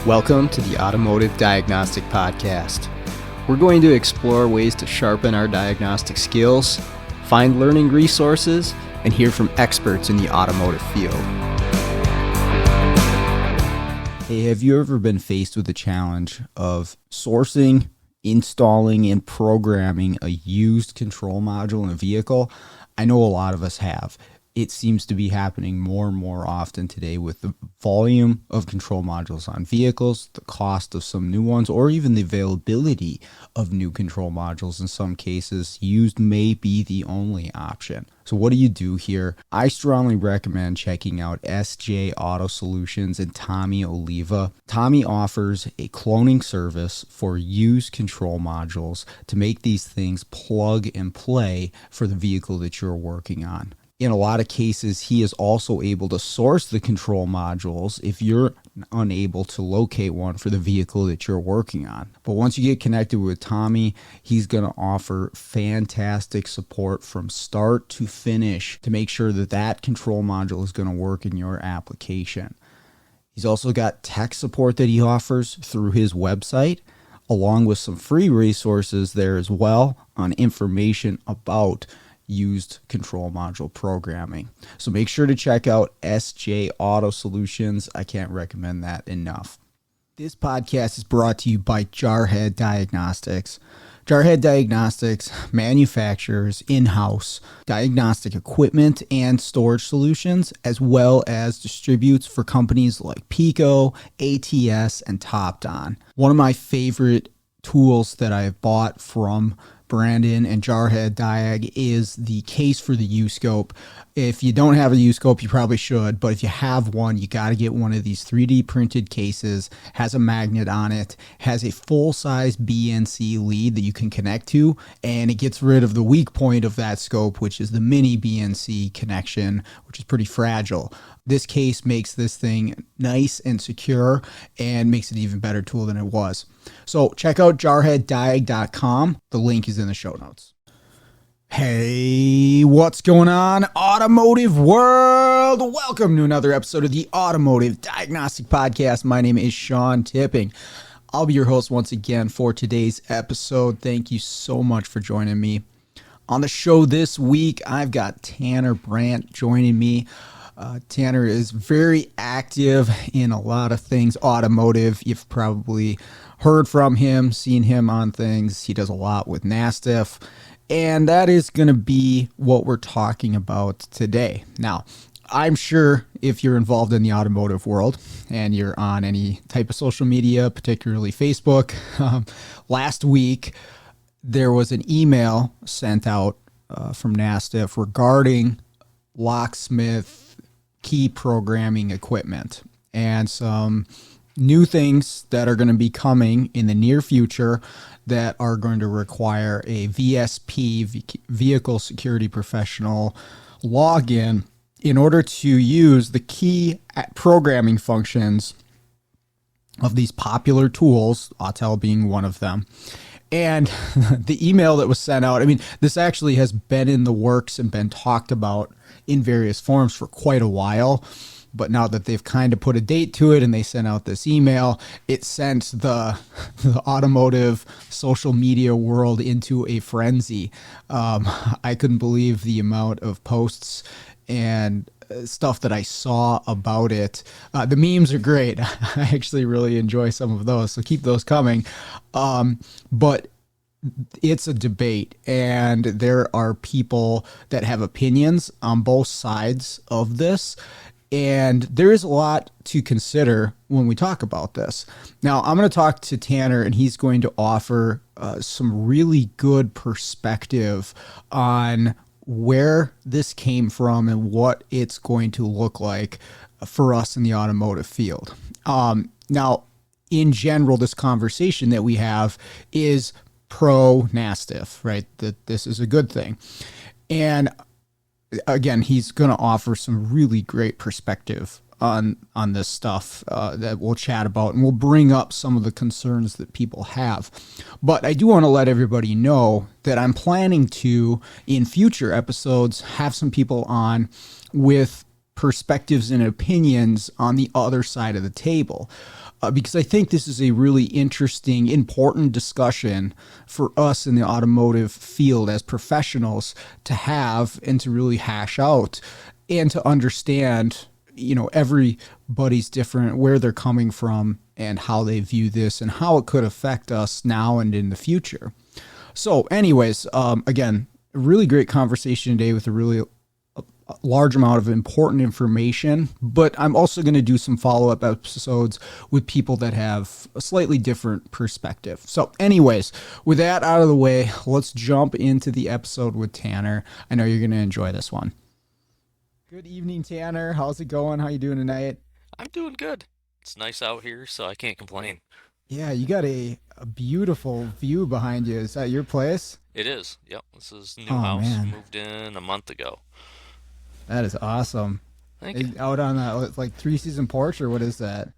Welcome to the Automotive Diagnostic Podcast. We're going to explore ways to sharpen our diagnostic skills, find learning resources, and hear from experts in the automotive field. Hey, have you ever been faced with the challenge of sourcing, installing, and programming a used control module in a vehicle? I know a lot of us have. It seems to be happening more and more often today with the volume of control modules on vehicles, the cost of some new ones, or even the availability of new control modules. In some cases, used may be the only option. So what do you do here? I strongly recommend checking out SJ Auto Solutions and Tommy Oliva. Tommy offers a cloning service for used control modules to make these things plug and play for the vehicle that you're working on. In a lot of cases, he is also able to source the control modules if you're unable to locate one for the vehicle that you're working on. But once you get connected with Tommy, he's going to offer fantastic support from start to finish to make sure that that control module is going to work in your application. He's also got tech support that he offers through his website, along with some free resources there as well on information about used control module programming. So make sure to check out SJ Auto Solutions. I can't recommend that enough. This podcast is brought to you by Jarhead Diagnostics. Jarhead Diagnostics manufactures in-house diagnostic equipment and storage solutions, as well as distributes for companies like Pico, ATS, and TopDon. One of my favorite tools that I've bought from Brandt and Jarhead Diag is the case for the U-scope. If you don't have a U-scope, you probably should, but if you have one, you got to get one of these 3D printed cases, has a magnet on it, has a full-size BNC lead that you can connect to, and it gets rid of the weak point of that scope, which is the mini BNC connection, which is pretty fragile. This case makes this thing nice and secure and makes it an even better tool than it was. So check out jarheaddiag.com. The link is in the show notes. Hey, what's going on, automotive world? Welcome to another episode of the Automotive Diagnostic Podcast. My name is Sean Tipping. I'll be your host once again for today's episode. Thank you so much for joining me. On the show this week, I've got Tanner Brandt joining me. Tanner is very active in a lot of things automotive. You've probably heard from him, seen him on things. He does a lot with NASTF, and that is going to be what we're talking about today. Now, I'm sure if you're involved in the automotive world and you're on any type of social media, particularly Facebook, last week there was an email sent out from NASTF regarding locksmith key programming equipment and some new things that are going to be coming in the near future that are going to require a VSP, Vehicle Security Professional, login in order to use the key programming functions of these popular tools, Autel being one of them. And the email that was sent out, I mean, this actually has been in the works and been talked about in various forms for quite a while. But now that they've kind of put a date to it and they sent out this email, it sent the automotive social media world into a frenzy. I couldn't believe the amount of posts and stuff that I saw about it. The memes are great. I actually really enjoy some of those, so keep those coming. But it's a debate, and there are people that have opinions on both sides of this, and there is a lot to consider when we talk about this. Now, I'm going to talk to Tanner, and he's going to offer some really good perspective on where this came from and what it's going to look like for us in the automotive field. Now, in general, this conversation that we have is pro NASTF, right? That this is a good thing. And again, he's going to offer some really great perspective on this stuff that we'll chat about, and we'll bring up some of the concerns that people have. But I do want to let everybody know that I'm planning to, in future episodes, have some people on with perspectives and opinions on the other side of the table. Because I think this is a really interesting, important discussion for us in the automotive field as professionals to have and to really hash out and to understand, everybody's different, where they're coming from and how they view this and how it could affect us now and in the future. So anyways, again, a really great conversation today with a really large amount of important information, but I'm also going to do some follow-up episodes with people that have a slightly different perspective. So anyways, with that out of the way, let's jump into the episode with Tanner. I know you're going to enjoy this one. Good evening, Tanner. How's it going? How you doing tonight? I'm doing good. It's nice out here, so I can't complain. Yeah, you got a beautiful view behind you. Is that your place? It is. Yep, this is new Oh, house. man. Moved in a month ago. That is awesome. Thank you. Out on that, like, three-season porch, or what is that?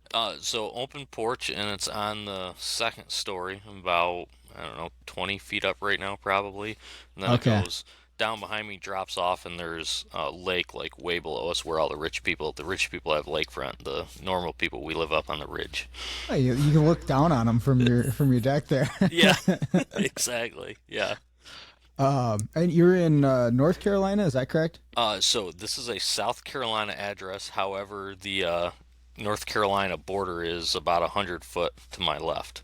So open porch, and it's on the second story, about, I don't know, 20 feet up right now, probably. And then Okay. it goes down behind me, drops off, and there's a lake, like, way below us where all the rich people have lakefront. The normal people, we live up on the ridge. Oh, you can look down on them from your deck there. Yeah, exactly. Yeah. And you're in North Carolina, is that correct? So this is a South Carolina address. However, the North Carolina border is about 100 foot to my left.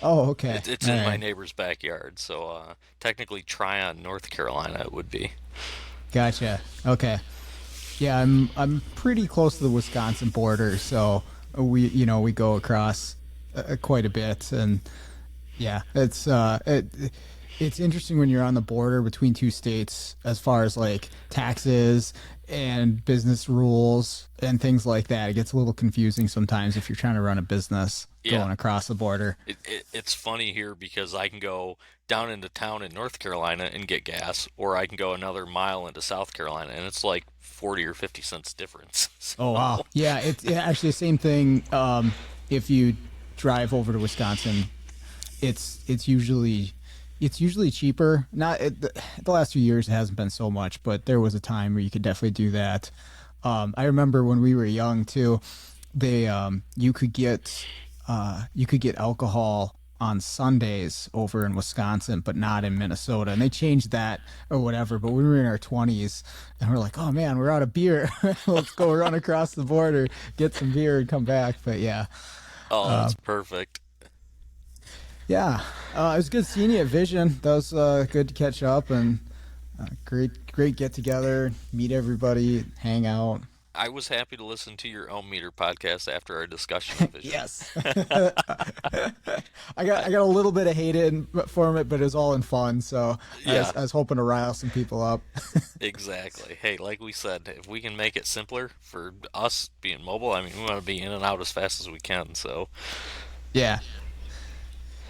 Oh, okay. It's All in my right. neighbor's backyard, so technically Tryon, North Carolina it would be. Gotcha. Okay. Yeah, I'm pretty close to the Wisconsin border, so we go across quite a bit, and yeah, it's interesting when you're on the border between two states as far as like taxes and business rules and things like that. It gets a little confusing sometimes if you're trying to run a business Yeah, going across the border. it's funny here because I can go down into town in North Carolina and get gas, or I can go another mile into South Carolina, and it's like 40 or 50 cents difference. Oh So wow. Yeah, it's actually the same thing. If you drive over to Wisconsin, it's usually cheaper. Not the last few years it hasn't been so much, but there was a time where you could definitely do that. I remember when we were young too. They you could get alcohol on Sundays over in Wisconsin, but not in Minnesota. And they changed that or whatever. But we were in our 20s and we're like, oh man, we're out of beer. Let's go run across the border, get some beer, and come back. But yeah. oh, Uh, that's perfect. yeah. It was good seeing you at Vision. That was good to catch up and great get together, meet everybody, hang out. I was happy to listen to your own meter podcast after our discussion of vision. Yes. I got a little bit of hate in for it, but it was all in fun. So Yeah, I was hoping to rile some people up. exactly. Hey, like we said, if we can make it simpler for us being mobile, I mean, we want to be in and out as fast as we can. So, Yeah.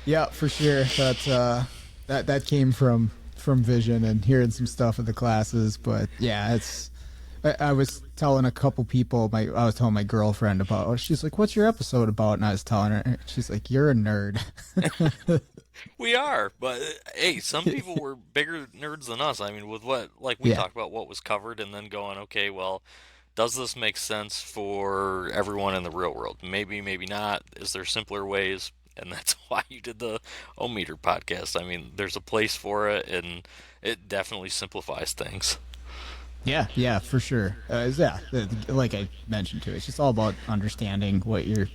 Yeah, for sure. That came from Vision and hearing some stuff at the classes, but yeah, I was telling a couple people, I was telling my girlfriend about, oh, she's like, what's your episode about? And I was telling her, she's like, you're a nerd. we are, but hey, some people were bigger nerds than us. I mean, with what, like we Yeah. talked about what was covered and then going, okay, well, does this make sense for everyone in the real world? Maybe, maybe not. Is there simpler ways? And that's why you did the O-Meter podcast. I mean, there's a place for it, and it definitely simplifies things. Yeah, yeah, for sure. Yeah, like I mentioned too, it's just all about understanding what your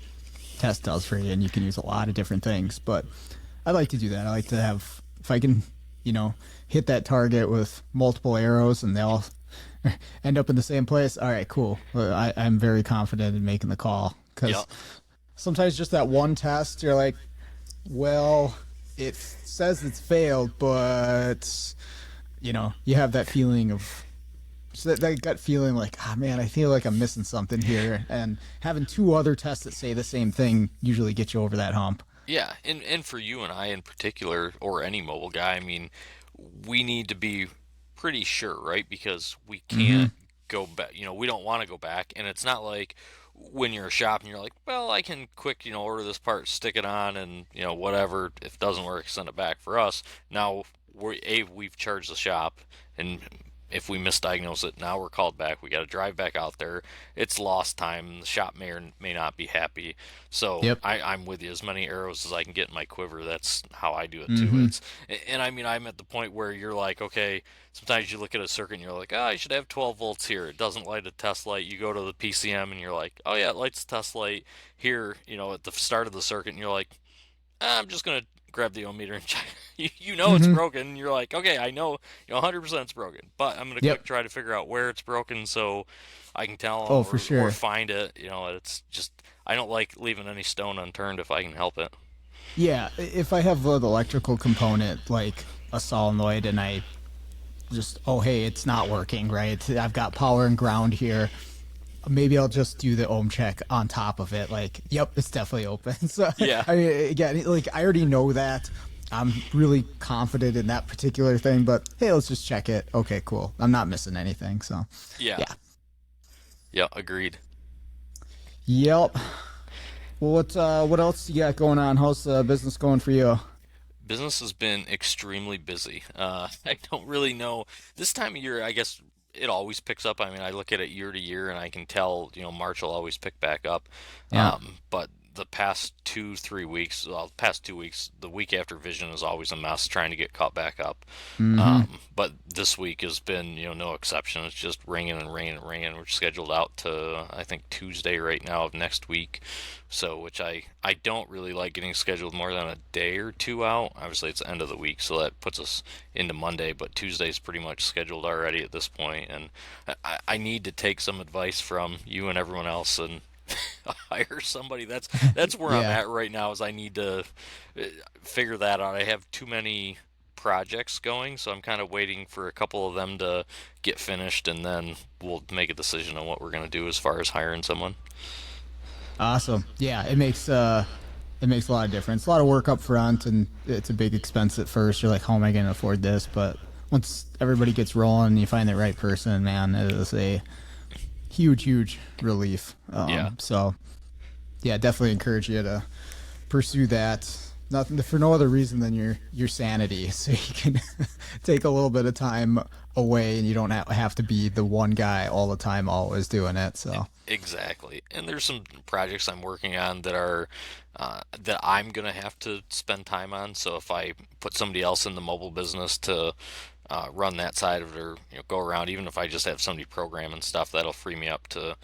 test does for you, and you can use a lot of different things. But I like to do that. I like to have, if I can, hit that target with multiple arrows and they all end up in the same place. All right, cool. I'm very confident in making the call because Yep. sometimes just that one test, you're like, well, it says it's failed, but you have that feeling of so that gut feeling like, ah, man, I feel like I'm missing something here. And having two other tests that say the same thing usually gets you over that hump. Yeah, and for you and I in particular, or any mobile guy, I mean, we need to be pretty sure, right? Because we Mm-hmm. can't go back. We don't want to go back, and it's not like when you're a shop and you're like, well, I can quick, order this part, stick it on, and whatever. If it doesn't work, send it back. For us now, we've charged the shop, and if we misdiagnose it, now we're called back. We got to drive back out there. It's lost time. The shop may or may not be happy. So Yep. I'm with you. As many arrows as I can get in my quiver. That's how I do it too. Mm-hmm. And I mean, I'm at the point where you're like, okay, sometimes you look at a circuit and you're like, oh, I should have 12 volts here. It doesn't light a test light. You go to the PCM and you're like, oh yeah, it lights a test light here. At the start of the circuit, and you're like, I'm just gonna grab the ohm meter and check. It's Mm-hmm. broken. And you're like, okay, I know, 100% it's broken, but I'm gonna quick Yep. try to figure out where it's broken so I can tell them Oh, for or sure. find it. It's just I don't like leaving any stone unturned if I can help it. Yeah, if I have an electrical component like a solenoid and I just, oh, hey, it's not working, right? I've got power and ground here. Maybe I'll just do the ohm check on top of it. Like, yep, it's definitely open. So, Yeah. I mean, again, like, I already know that. I'm really confident in that particular thing, but hey, let's just check it. Okay, cool. I'm not missing anything. So, Yeah. yeah. Yeah. Agreed. Yep. Well, what else you got going on? How's business going for you? Business has been extremely busy. I don't really know. This time of year, I guess it always picks up. I mean, I look at it year to year, and I can tell, March will always pick back up. Yeah. But the past 2 3 weeks, well, the past 2 weeks, the week after Vision is always a mess trying to get caught back up. Mm-hmm. But this week has been, no exception. It's just ringing and ringing and ringing. We're scheduled out to, I think, Tuesday right now of next week. So, which I don't really like getting scheduled more than a day or two out. Obviously, it's the end of the week, so that puts us into Monday. But Tuesday's pretty much scheduled already at this point, and I need to take some advice from you and everyone else and hire somebody. That's where I'm Yeah. at right now. Is I need to figure that out. I have too many projects going, so I'm kind of waiting for a couple of them to get finished, and then we'll make a decision on what we're gonna do as far as hiring someone. Awesome. Yeah, it makes a lot of difference. A lot of work up front, and it's a big expense at first. You're like, how am I going to afford this? But once everybody gets rolling and you find the right person, man, it is a huge, huge relief. Yeah. So yeah, definitely encourage you to pursue that. Nothing for no other reason than your sanity, so you can take a little bit of time away, and you don't have to be the one guy all the time, always doing it. So Exactly. And there's some projects I'm working on that are that I'm gonna have to spend time on. So if I put somebody else in the mobile business to run that side of it, or go around, even if I just have somebody program and stuff, that'll free me up to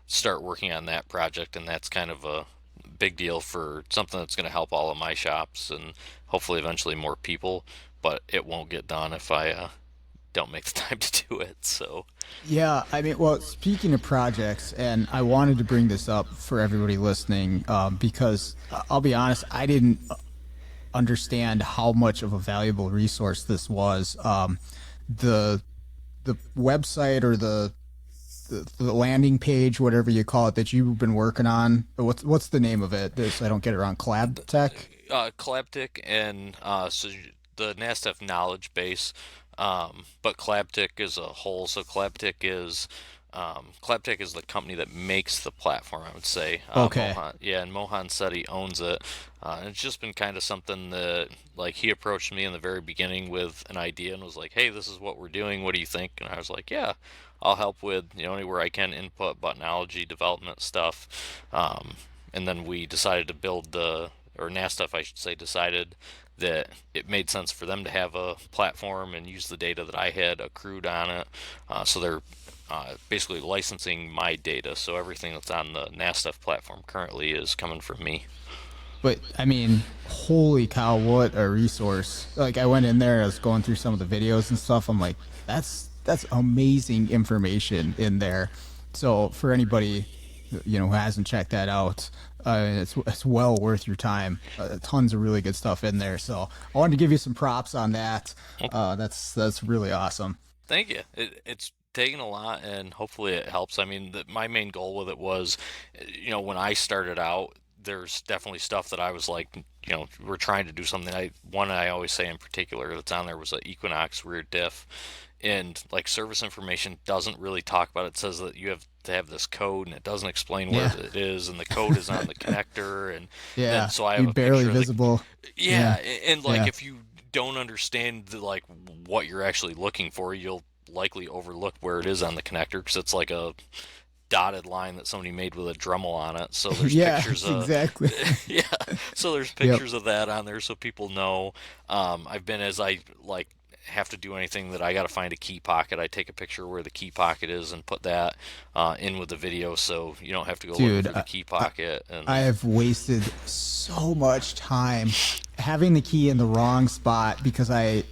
start working on that project. And that's kind of a big deal for something that's going to help all of my shops and hopefully eventually more people. But it won't get done if I don't make the time to do it. So yeah, I mean, well, speaking of projects, and I wanted to bring this up for everybody listening, because I'll be honest, I didn't understand how much of a valuable resource this was. The the website or the landing page, whatever you call it, that you've been working on. What's the name of it? This I don't get it wrong. Collab Tech. Claptic and so the NASDAQ knowledge base, but Claptic is a whole. So Claptic is the company that makes the platform. I would say. Okay. Yeah, and Mohan said he owns it. And it's just been kind of something that, like, he approached me in the very beginning with an idea and was like, "Hey, this is what we're doing. What do you think?" And I was like, "Yeah, I'll help with anywhere I can input buttonology development stuff." And then we decided to build or NASTF, I should say, decided that it made sense for them to have a platform and use the data that I had accrued on it. So they're basically licensing my data. So everything that's on the NASTF platform currently is coming from me. But I mean, holy cow, what a resource! Like I went in there, I was going through some of the videos and stuff. I'm like, that's amazing information in there. So for anybody who hasn't checked that out, it's well worth your time. Tons of really good stuff in there. So I wanted to give you some props on that. That's really awesome. Thank you. It's taken a lot, and hopefully it helps. I mean, my main goal with it was, when I started out, there's definitely stuff that I was like, we're trying to do something. One I always say in particular that's on there was an Equinox rear diff, and like service information doesn't really talk about it. It says that you have to have this code, and it doesn't explain where Yeah. it is, and the code is on the connector, and then Yeah. so I have Be a barely picture of the visible. yeah, Yeah. and like Yeah. if you don't understand like what you're actually looking for, you'll likely overlook where it is on the connector because it's like a dotted line that somebody made with a Dremel on it. So there's Yeah, pictures of exactly. yeah. So there's Yep. pictures of that on there so people know. I've been as I like have to do anything that I got to find a key pocket. I take a picture where the key pocket is and put that in with the video, so you don't have to go looking Dude, for the key pocket. And I have wasted so much time having the key in the wrong spot because I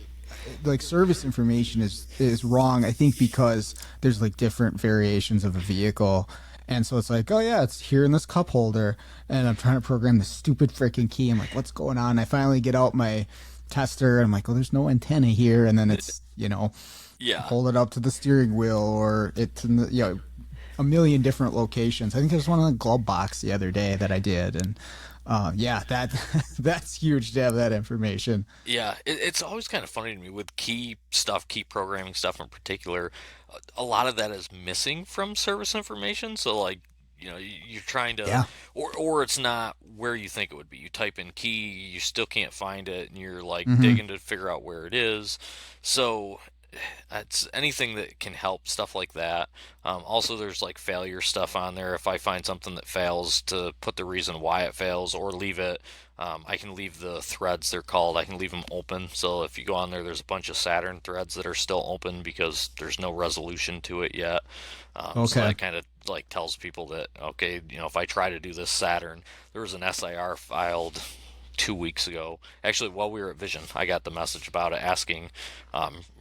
like service information is wrong. I think because there's like different variations of a vehicle. And so it's like, oh yeah, it's here in this cup holder, and I'm trying to program the stupid freaking key. I'm like, what's going on? I finally get out my tester, and I'm like, oh, there's no antenna here, and then it's yeah, hold it up to the steering wheel, or it's in the a million different locations. I think there's one in the glove box the other day that I did, and yeah, that that's huge to have that information. yeah, it's always kind of funny to me with key stuff, key programming stuff in particular. A lot of that is missing from service information. So like, you're trying to, Yeah. or it's not where you think it would be. You type in key, you still can't find it, and you're like Hmm. digging to figure out where it is. So it's anything that can help stuff like that. Also, there's like failure stuff on there. If I find something that fails, to put the reason why it fails or leave it. I can leave the threads, they're called. I can leave them open. So if you go on there, there's a bunch of Saturn threads that are still open because there's no resolution to it yet. So Okay. that kind of like tells people that okay, if I try to do this Saturn, there was an SIR filed 2 weeks ago. Actually, while we were at Vision, I got the message about it asking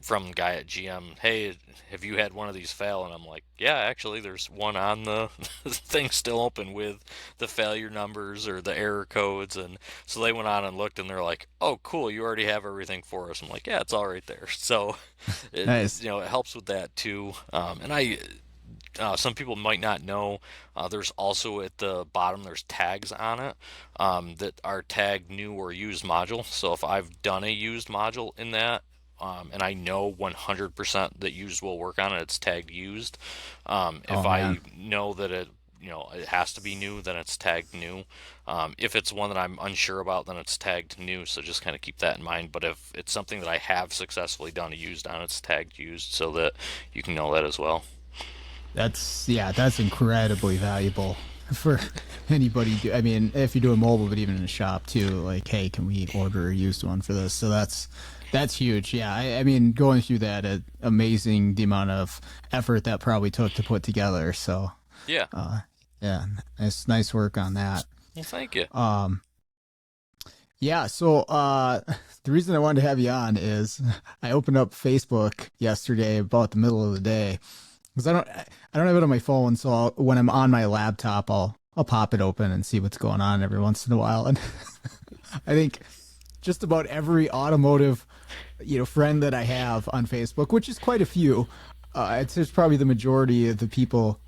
from the guy at GM, hey, have you had one of these fail? And I'm like, yeah, actually, there's one on the thing still open with the failure numbers or the error codes. And so they went on and looked, and they're like, oh, cool, you already have everything for us. I'm like, yeah, it's all right there. So Nice. it helps with that too. And some people might not know. There's also at the bottom there's tags on it that are tagged new or used module. So if I've done a used module in that, and I know 100% that used will work on it, it's tagged used. If Oh I man. know that it has to be new, then it's tagged new. If it's one that I'm unsure about, then it's tagged new. So just kind of keep that in mind. But if it's something that I have successfully done a used on, it's tagged used so that you can know that as well. That's yeah, that's incredibly valuable for anybody. I mean, if you're doing mobile, but even in a shop too, like, hey, can we order a used one for this? So that's huge. Yeah, I mean, going through that, amazing the amount of effort that probably took to put together. So Yeah. yeah, it's nice work on that. Well, thank you. Yeah, so the reason I wanted to have you on is I opened up Facebook yesterday about the middle of the day because I don't have it on my phone, so when I'm on my laptop, I'll pop it open and see what's going on every once in a while. And I think just about every automotive friend that I have on Facebook, which is quite a few, it's probably the majority of the people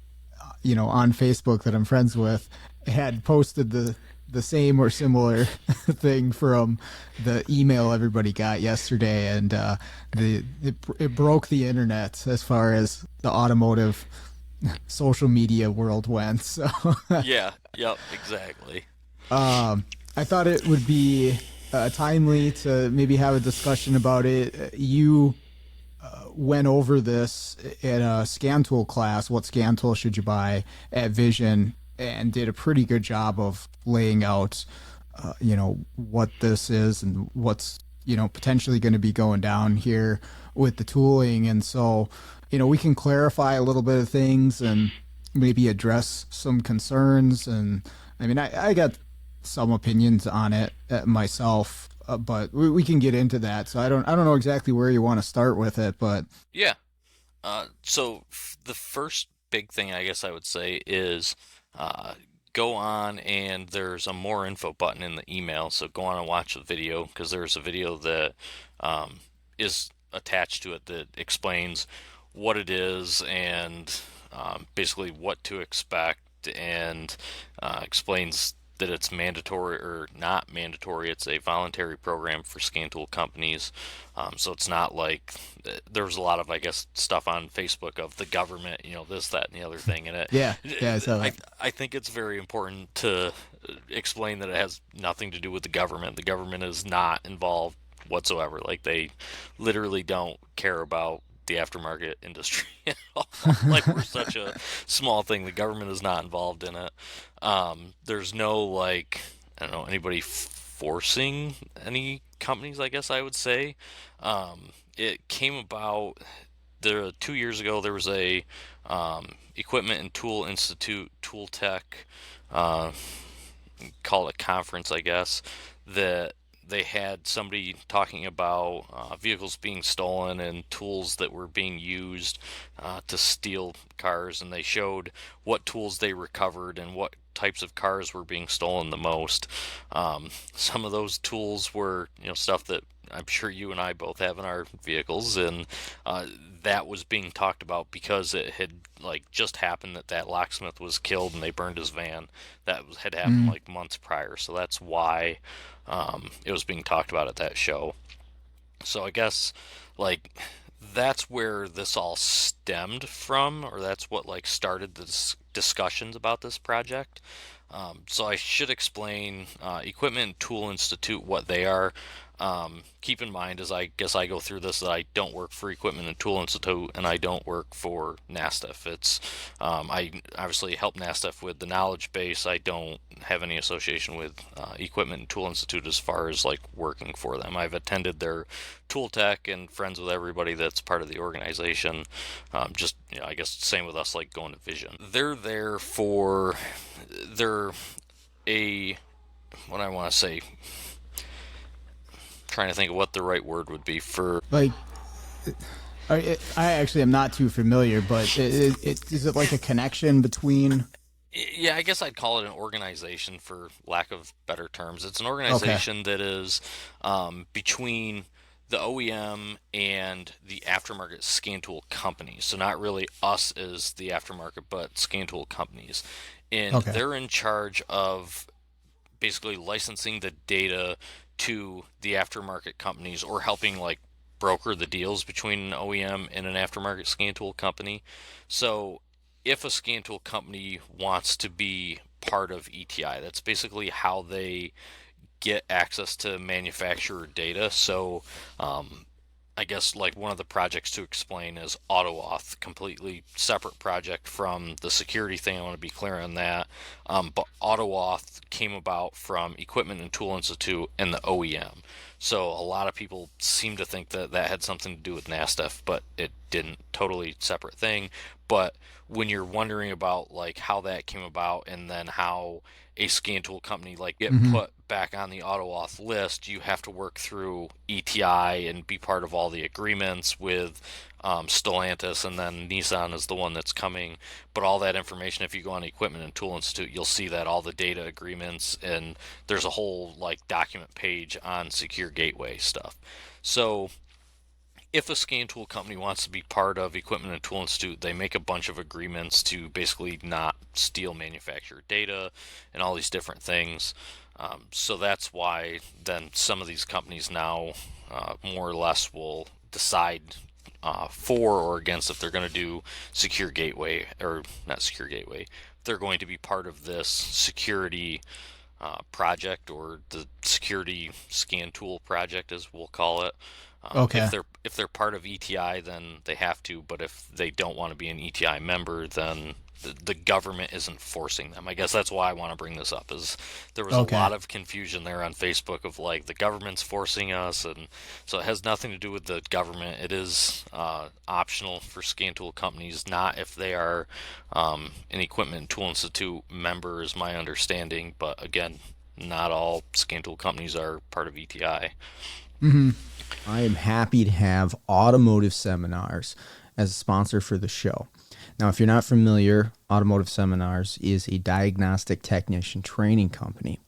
on Facebook that I'm friends with had posted the same or similar thing from the email everybody got yesterday, and it broke the internet as far as the automotive social media world went. So Yeah. Yep. Exactly. I thought it would be timely to maybe have a discussion about it. You went over this in a scan tool class. What scan tool should you buy at Vision? And did a pretty good job of laying out, what this is and what's, potentially going to be going down here with the tooling. And so, we can clarify a little bit of things and maybe address some concerns. And I mean, I got some opinions on it myself, but we can get into that. So I don't know exactly where you want to start with it, but Yeah. So the first big thing I guess I would say is uh, go on and there's a more info button in the email. So go on and watch the video because there's a video that is attached to it that explains what it is and basically what to expect and explains that it's mandatory or not mandatory. It's a voluntary program for scan tool companies. So it's not like there's a lot of, I guess, stuff on Facebook of the government, this, that, and the other thing. And Yeah, so I think it's very important to explain that it has nothing to do with the government. The government is not involved whatsoever. Like, they literally don't care about the aftermarket industry at all. Like, we're such a small thing. The government is not involved in it. There's no, like, I don't know, anybody forcing any companies, I guess I would say. It came about there 2 years ago. There was a Equipment and Tool Institute, Tool Tech, call it a conference, I guess, that they had somebody talking about vehicles being stolen and tools that were being used to steal cars, and they showed what tools they recovered and what types of cars were being stolen the most. Some of those tools were, stuff that I'm sure you and I both have in our vehicles, and that was being talked about because it had just happened that locksmith was killed and they burned his van. That had happened months prior, so that's why it was being talked about at that show. So I guess that's where this all stemmed from, or that's what started the discussions about this project. So I should explain Equipment and Tool Institute, what they are. Keep in mind, as I guess I go through this, that I don't work for Equipment and Tool Institute, and I don't work for NASTF. It's I obviously help NASTF with the knowledge base. I don't have any association with Equipment and Tool Institute as far as working for them. I've attended their Tool Tech and friends with everybody that's part of the organization. Just I guess same with us, going to Vision. They're there for what I want to say. Trying to think of what the right word would be for. I actually am not too familiar, but is it like a connection between? Yeah, I guess I'd call it an organization, for lack of better terms. It's an organization that is between the OEM and the aftermarket scan tool companies. So not really us as the aftermarket, but scan tool companies. And they're in charge of basically licensing the data to the aftermarket companies, or helping broker the deals between an OEM and an aftermarket scan tool company. So if a scan tool company wants to be part of ETI, that's basically how they get access to manufacturer data. So I guess one of the projects to explain is AutoAuth, completely separate project from the security thing. I want to be clear on that. But AutoAuth came about from Equipment and Tool Institute and the OEM. So a lot of people seem to think that had something to do with NASTF, but it didn't. Totally separate thing. But when you're wondering about how that came about, and then how a scan tool company get put back on the AutoAuth list, you have to work through ETI and be part of all the agreements with Stellantis, and then Nissan is the one that's coming. But all that information, if you go on Equipment and Tool Institute, you'll see that all the data agreements, and there's a whole document page on secure gateway stuff. So if a scan tool company wants to be part of Equipment and Tool Institute, they make a bunch of agreements to basically not steal manufacturer data and all these different things. So that's why then some of these companies now more or less will decide for or against if they're going to do secure gateway, or not secure gateway, if they're going to be part of this security project, or the security scan tool project, as we'll call it. If they're part of ETI, then they have to. But if they don't want to be an ETI member, then the government isn't forcing them. I guess that's why I want to bring this up. Is there was a lot of confusion there on Facebook of the government's forcing us, and so it has nothing to do with the government. It is optional for scan tool companies, not if they are an Equipment and Tool Institute member, is my understanding. But again, not all scan tool companies are part of ETI. I am happy to have Automotive Seminars as a sponsor for the show. Now, if you're not familiar, Automotive Seminars is a diagnostic technician training company.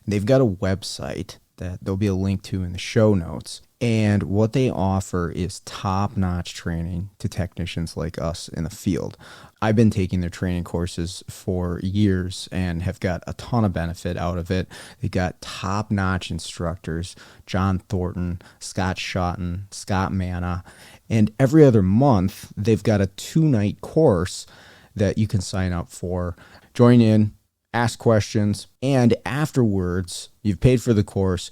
They've got a website that there'll be a link to in the show notes. And what they offer is top-notch training to technicians like us in the field. I've been taking their training courses for years and have got a ton of benefit out of it. They've got top-notch instructors, John Thornton, Scott Shotton, Scott Manna, and every other month they've got a 2-night course that you can sign up for. Join in, ask questions, and afterwards, you've paid for the course,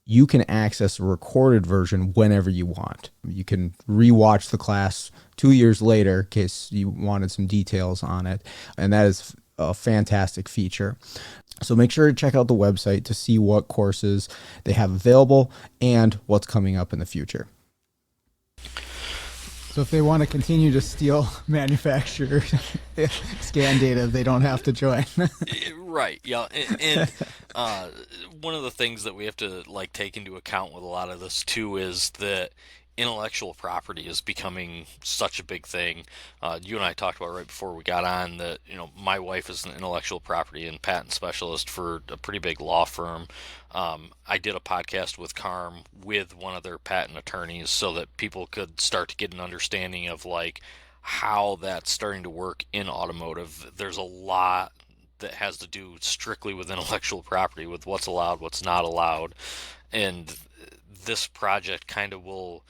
you can access a recorded version whenever you want. You can rewatch the class 2 years later in case you wanted some details on it, and that is a fantastic feature. So make sure to check out the website to see what courses they have available and what's coming up in the future. So if they want to continue to steal manufacturer scan data, they don't have to join. Right. Yeah. And one of the things that we have to take into account with a lot of this too is that intellectual property is becoming such a big thing. You and I talked about right before we got on that, my wife is an intellectual property and patent specialist for a pretty big law firm. I did a podcast with Carm with one of their patent attorneys so that people could start to get an understanding of how that's starting to work in automotive. There's a lot that has to do strictly with intellectual property, with what's allowed, what's not allowed. And this project kind of will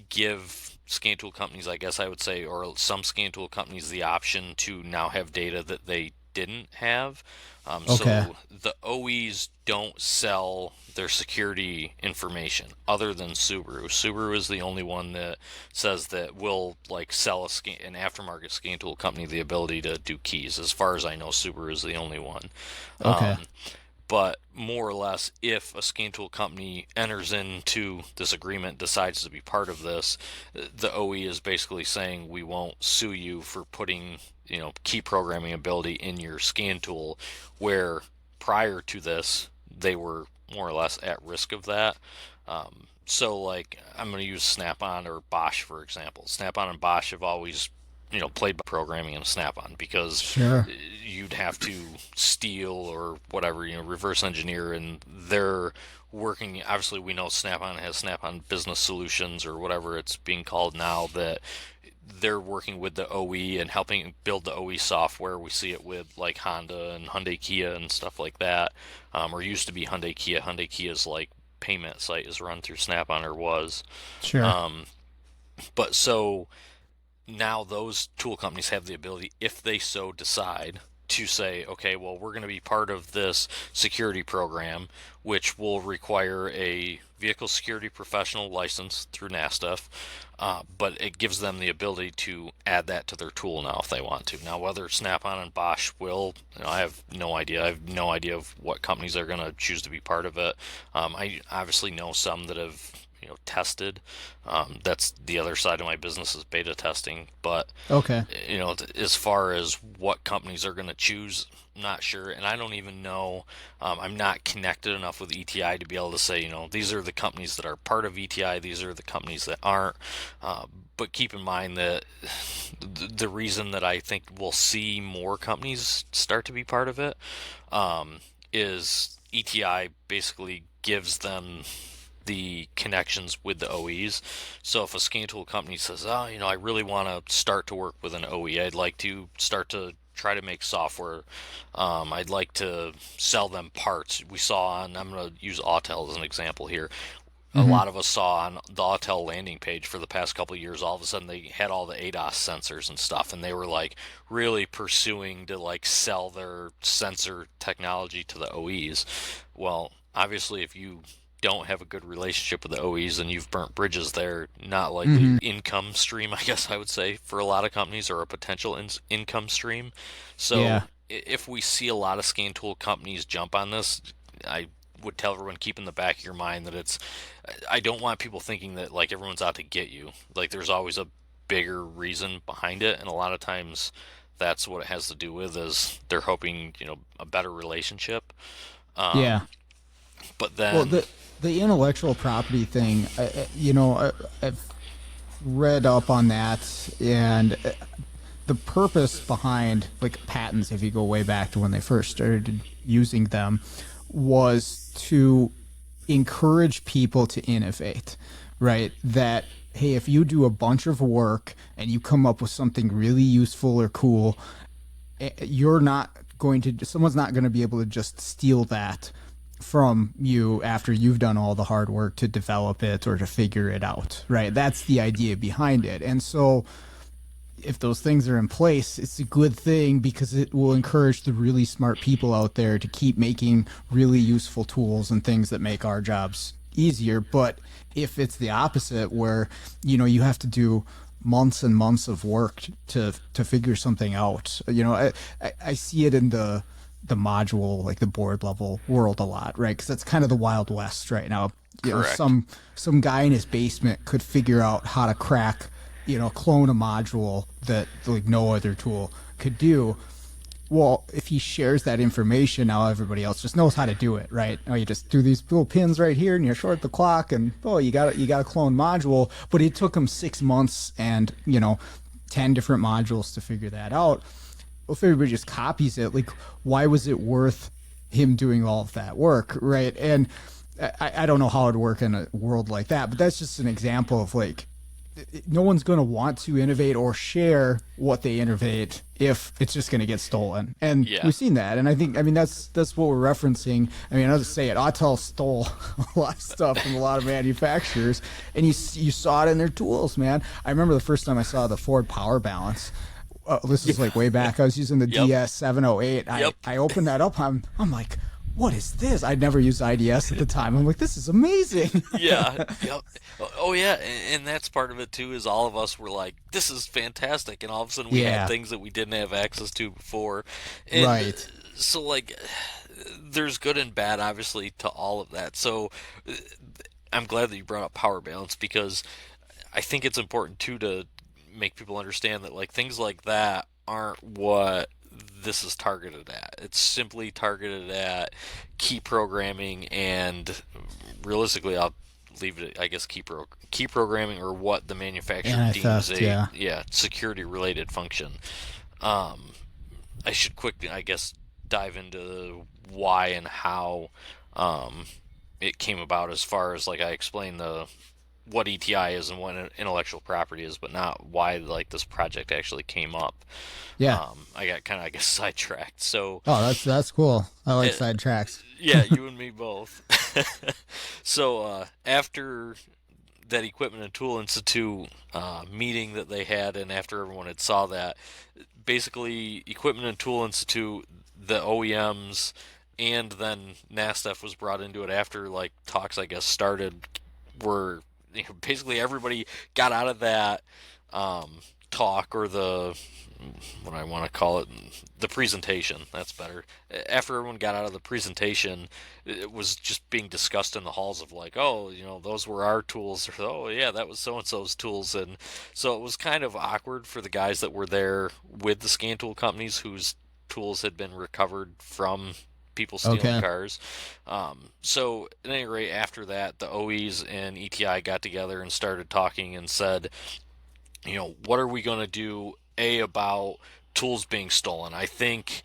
give scan tool companies, I guess I would say, or some scan tool companies, the option to now have data that they didn't have. Okay. So the OEs don't sell their security information other than Subaru. Subaru is the only one that says that we'll sell an aftermarket scan tool company the ability to do keys. As far as I know, Subaru is the only one. Okay. But more or less, if a scan tool company enters into this agreement, decides to be part of this, the OE is basically saying we won't sue you for putting, key programming ability in your scan tool, where prior to this, they were more or less at risk of that. So I'm going to use Snap-on or Bosch, for example. Snap-on and Bosch have always played by programming in a Snap-on because Sure. you'd have to steal or whatever, reverse engineer, and they're working. Obviously, we know Snap-on has Snap-on Business Solutions or whatever it's being called now, that they're working with the OE and helping build the OE software. We see it with Honda and Hyundai Kia and stuff like that, or used to be Hyundai Kia. Hyundai Kia's payment site is run through Snap-on, or was. Sure. But so now those tool companies have the ability, if they so decide, to say, okay, well, we're going to be part of this security program, which will require a vehicle security professional license through NASTF, but it gives them the ability to add that to their tool now if they want to. Now, whether Snap-on and Bosch will, I have no idea. I have no idea of what companies are going to choose to be part of it. I obviously know some that have tested. That's the other side of my business, is beta testing. But Okay. as far as what companies are going to choose, I'm not sure, and I don't even know. I'm not connected enough with ETI to be able to say, these are the companies that are part of ETI, these are the companies that aren't. But keep in mind that the reason that I think we'll see more companies start to be part of it is ETI basically gives them the connections with the OEs. So if a scan tool company says, I really want to start to work with an OE, I'd like to start to try to make software, I'd like to sell them parts. We saw I'm going to use Autel as an example here. A lot of us saw on the Autel landing page for the past couple of years, all of a sudden they had all the ADAS sensors and stuff, and they were really pursuing to sell their sensor technology to the OEs. Well, obviously if you don't have a good relationship with the OEs and you've burnt bridges there, not likely income stream, I guess I would say, for a lot of companies, or a potential income stream. So Yeah. if we see a lot of scan tool companies jump on this, I would tell everyone, keep in the back of your mind that I don't want people thinking that everyone's out to get you. There's always a bigger reason behind it, and a lot of times that's what it has to do with, is they're hoping a better relationship. Yeah. But then, Well, the intellectual property thing, I've read up on that, and the purpose behind patents, if you go way back to when they first started using them, was to encourage people to innovate, right? That, hey, if you do a bunch of work and you come up with something really useful or cool, you're not going to, someone's not going to be able to just steal that from you after you've done all the hard work to develop it or to figure it out, right? That's the idea behind it. And so if those things are in place, it's a good thing because it will encourage the really smart people out there to keep making really useful tools and things that make our jobs easier. But if it's the opposite, where you have to do months and months of work to figure something out, I see it in the module, like the board level world a lot, right? Because that's kind of the Wild West right now. Correct. Some guy in his basement could figure out how to crack, clone a module that like no other tool could do. Well, if he shares that information, now everybody else just knows how to do it, right? Now you just do these little pins right here and you short the clock and you got a clone module. But it took him 6 months and 10 different modules to figure that out. Well, if everybody just copies it, like, why was it worth him doing all of that work, right? And I don't know how it would work in a world like that, but that's just an example of like, no one's going to want to innovate or share what they innovate if it's just going to get stolen. And we've seen that. And I mean, that's what we're referencing. I mean, I'll just say it. Autel stole a lot of stuff from a lot of manufacturers, and you saw it in their tools, man. I remember the first time I saw the Ford Power Balance. This is like way back. I was using the DS 708. I opened that up. I'm like, what is this? I'd never used IDS at the time. I'm like, this is amazing. Yep. Oh, yeah. And that's part of it, too, is all of us were like, this is fantastic. And all of a sudden we had things that we didn't have access to before. And right. So, like, there's good and bad, obviously, to all of that. So I'm glad that you brought up Power Balance, because I think it's important, too, to make people understand that, like, things like that aren't what this is targeted at. It's simply targeted at key programming, and realistically, I'll leave it, I guess, key programming, or what the manufacturer deems a security related function. I should quickly, I guess, dive into why and how it came about, as far as like I explained what ETI is and what intellectual property is, but not why like this project actually came up. I got kind of, I guess, sidetracked. So that's cool. I like sidetracks. Yeah, you and me both. So after that Equipment and Tool Institute meeting that they had, and after everyone had saw that, basically Equipment and Tool Institute, the OEMs, and then NASTF was brought into it after like talks, I guess, started, were basically everybody got out of that talk, or what I want to call it, the presentation. That's better. After everyone got out of the presentation, it was just being discussed in the halls of like, oh, those were our tools, or oh yeah, that was so and so's tools. And so it was kind of awkward for the guys that were there with the scan tool companies whose tools had been recovered from people stealing cars. So at any rate, after that, the OEs and ETI got together and started talking and said, what are we going to do about tools being stolen? I think,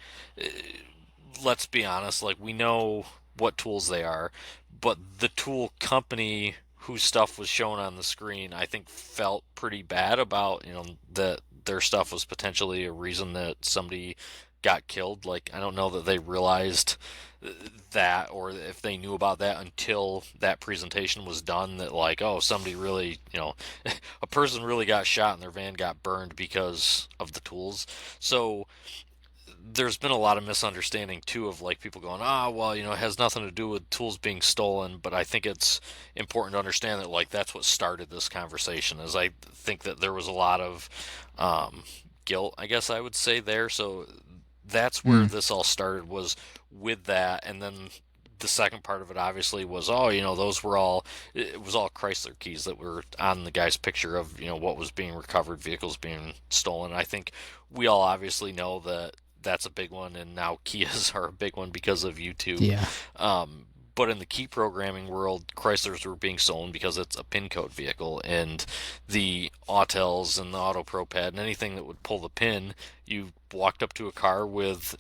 let's be honest, like, we know what tools they are, but the tool company whose stuff was shown on the screen, I think, felt pretty bad about, that their stuff was potentially a reason that somebody got killed. Like, I don't know that they realized that, or if they knew about that until that presentation was done, that like, oh, somebody really, a person really got shot and their van got burned because of the tools. So there's been a lot of misunderstanding too, of like people going, well, it has nothing to do with tools being stolen. But I think it's important to understand that, like, that's what started this conversation. Is I think that there was a lot of guilt, I guess I would say, there. So that's where this all started, was with that. And then the second part of it obviously was, those were all, it was all Chrysler keys that were on the guy's picture of, what was being recovered, vehicles being stolen. I think we all obviously know that that's a big one, and now Kias are a big one because of YouTube. Yeah. But in the key programming world, Chryslers were being stolen because it's a pin code vehicle, and the Autels and the Auto Pro Pad and anything that would pull the pin, you walked up to a car with,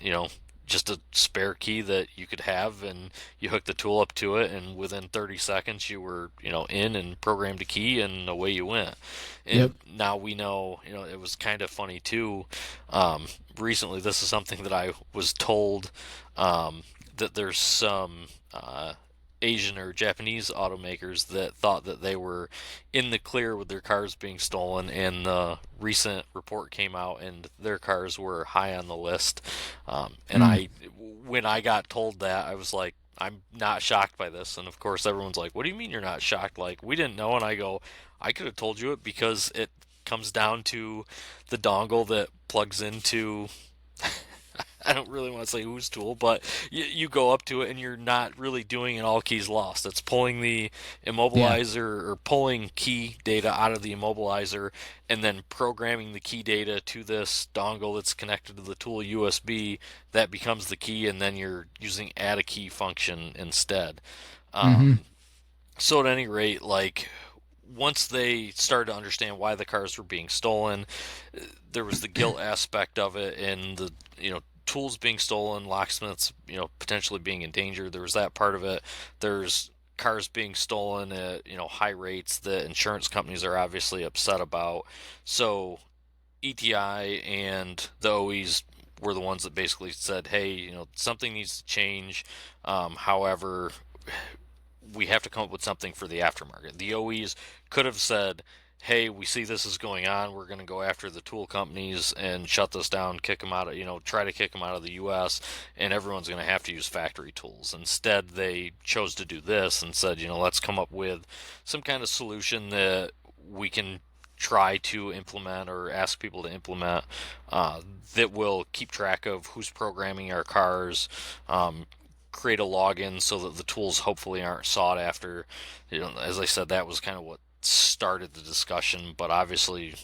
just a spare key that you could have, and you hook the tool up to it, and within 30 seconds you were, in and programmed a key, and away you went. Yep. And now we know, it was kind of funny too. Recently, this is something that I was told, that there's some Asian or Japanese automakers that thought that they were in the clear with their cars being stolen, and the recent report came out, and their cars were high on the list. And Mm. when I got told that, I was like, I'm not shocked by this. And of course, everyone's like, "What do you mean you're not shocked? Like, we didn't know." And I go, "I could have told you it because it comes down to the dongle that plugs into." I don't really want to say whose tool, but you go up to it and you're not really doing an all keys lost. It's pulling the Yeah. immobilizer, or pulling key data out of the immobilizer, and then programming the key data to this dongle that's connected to the tool USB. That becomes the key, and then you're using add a key function instead. Mm-hmm. So at any rate, like, once they started to understand why the cars were being stolen, there was the guilt aspect of it, and the tools being stolen, locksmiths potentially being in danger. There was that part of it. There's cars being stolen at high rates that insurance companies are obviously upset about. So ETI and the OEs were the ones that basically said, hey, something needs to change. However, we have to come up with something for the aftermarket. The OEs could have said, hey, we see this is going on. We're going to go after the tool companies and shut this down, kick them out of, try to kick them out of the U.S., and everyone's going to have to use factory tools. Instead, they chose to do this and said, let's come up with some kind of solution that we can try to implement, or ask people to implement, that will keep track of who's programming our cars, create a login so that the tools hopefully aren't sought after. As I said, that was kind of what started the discussion. But obviously,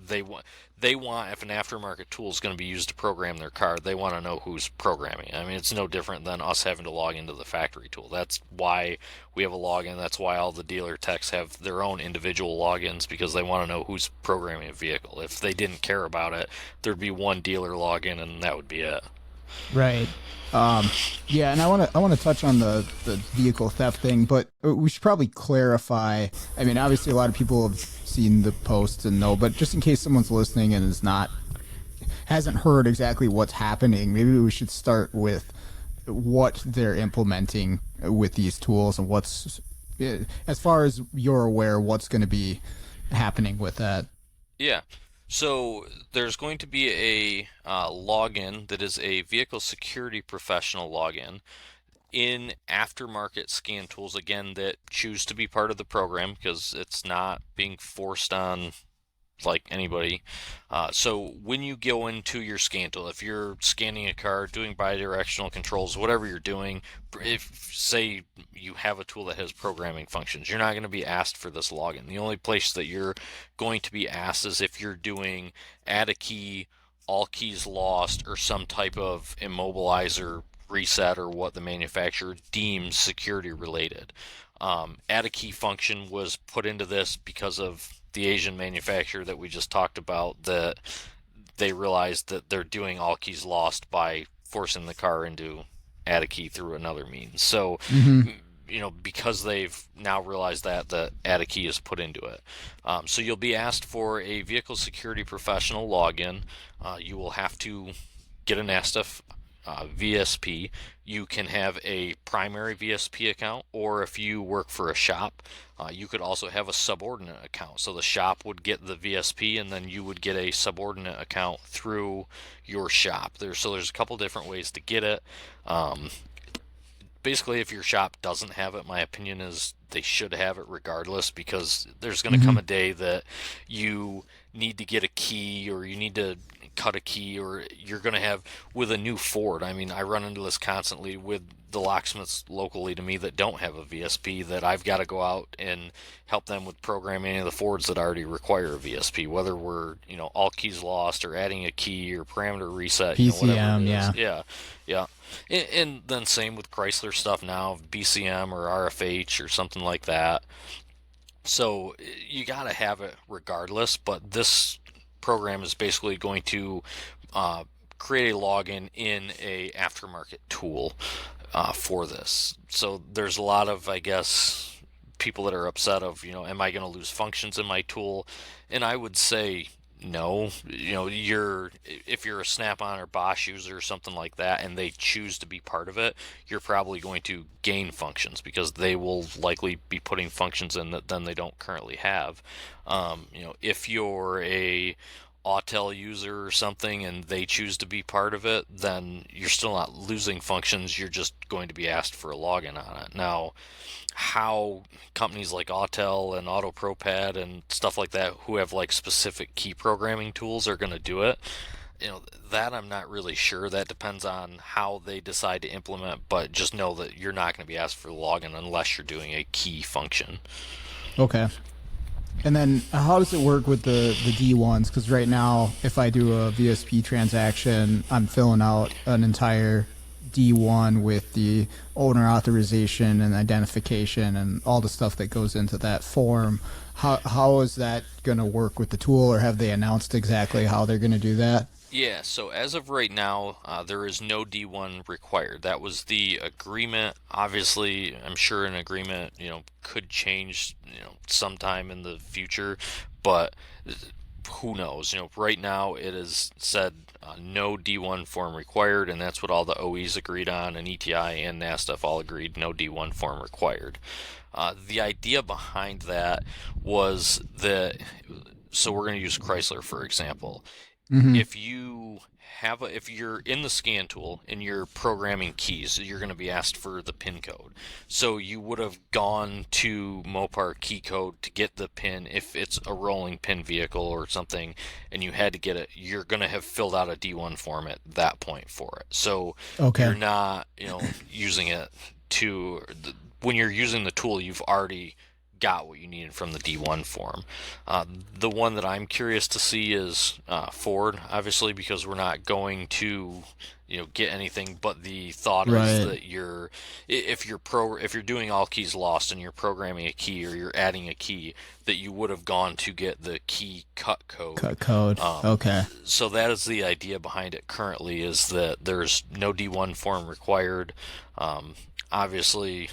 they want if an aftermarket tool is going to be used to program their car, they want to know who's programming. I mean, it's no different than us having to log into the factory tool. That's why we have a login. That's why all the dealer techs have their own individual logins, because they want to know who's programming a vehicle. If they didn't care about it, there'd be one dealer login, and that would be it. Right. Yeah, and I want to touch on the vehicle theft thing, but we should probably clarify. I mean, obviously, a lot of people have seen the posts and know, but just in case someone's listening and hasn't heard exactly what's happening, maybe we should start with what they're implementing with these tools and as far as you're aware, what's going to be happening with that. Yeah. So there's going to be a login that is a vehicle security professional login in aftermarket scan tools, again, that choose to be part of the program, because it's not being forced on like anybody. So when you go into your scan tool, if you're scanning a car, doing bidirectional controls, whatever you're doing, if say you have a tool that has programming functions, you're not going to be asked for this login. The only place that you're going to be asked is if you're doing add a key, all keys lost, or some type of immobilizer reset, or what the manufacturer deems security related. Add a key function was put into this because of the Asian manufacturer that we just talked about, that they realized that they're doing all keys lost by forcing the car into add a key through another means. So, Mm-hmm. because they've now realized that, the add a key is put into it. So you'll be asked for a vehicle security professional login. You will have to get an ASTIF VSP. You can have a primary VSP account, or if you work for a shop, you could also have a subordinate account. So the shop would get the VSP, and then you would get a subordinate account through your shop. There's a couple different ways to get it. Basically, if your shop doesn't have it, my opinion is they should have it regardless, because there's going to Mm-hmm. come a day that you need to get a key, or you need to cut a key, or you're going to have with a new Ford. I mean, I run into this constantly with the locksmiths locally to me that don't have a VSP, that I've got to go out and help them with programming any of the Fords that already require a VSP, whether we're, all keys lost, or adding a key, or parameter reset, whatever PCM, it is. yeah. Yeah, yeah. And then same with Chrysler stuff now, BCM or RFH or something like that. So you got to have it regardless, but this program is basically going to uh, create a login in a aftermarket tool for this. So there's a lot of, I guess, people that are upset of, am I going to lose functions in my tool? And I would say no. If you're a Snap-on or Bosch user or something like that, and they choose to be part of it, you're probably going to gain functions because they will likely be putting functions in that then they don't currently have. If you're a Autel user or something and they choose to be part of it, then you're still not losing functions. You're just going to be asked for a login on it. Now, how companies like Autel and AutoProPad and stuff like that, who have like specific key programming tools, are going to do it, that I'm not really sure. That depends on how they decide to implement, but just know that you're not going to be asked for the login unless you're doing a key function. Okay. And then how does it work with the D1s? Because right now, if I do a VSP transaction, I'm filling out an entire D1 with the owner authorization and identification and all the stuff that goes into that form. How is that going to work with the tool, or have they announced exactly how they're going to do that? Yeah, so as of right now, there is no D1 required. That was the agreement. Obviously, I'm sure an agreement, could change, sometime in the future, but who knows? Right now it is said no D1 form required, and that's what all the OEs agreed on, and ETI and NASDAQ all agreed, no D1 form required. The idea behind that was that, so we're going to use Chrysler for example. Mm-hmm. If you're in the scan tool and you're programming keys, you're going to be asked for the PIN code. So you would have gone to Mopar key code to get the PIN if it's a rolling PIN vehicle or something, and you had to get it. You're going to have filled out a D1 form at that point for it. So Okay. you're not, using it when you're using the tool, you've already got what you needed from the D1 form. The one that I'm curious to see is Ford, obviously, because we're not going to get anything, but the thought is that if you're doing all keys lost and you're programming a key or you're adding a key, that you would have gone to get the key cut code. Okay. So that is the idea behind it currently, is that there's no D1 form required. Obviously,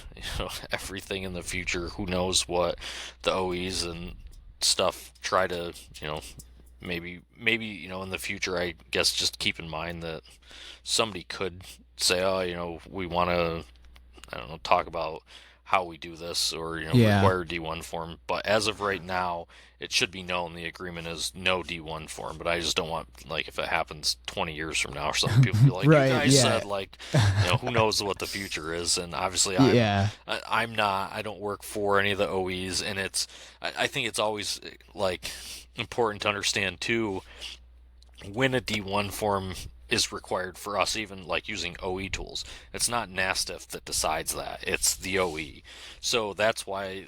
everything in the future, who knows what the OEs and stuff try to, maybe, in the future, I guess just keep in mind that somebody could say, oh, we want to, I don't know, talk about how we do this, or, require D1 form. But as of right now, it should be known the agreement is no D1 form. But I just don't want, if it happens 20 years from now or something, people be like, Right, you guys yeah. said, who knows what the future is. And obviously I don't work for any of the OEs, and I think it's always important to understand too, when a D1 form is required for us, even using OE tools. It's not NASDAQ that decides that, it's the OE. So that's why,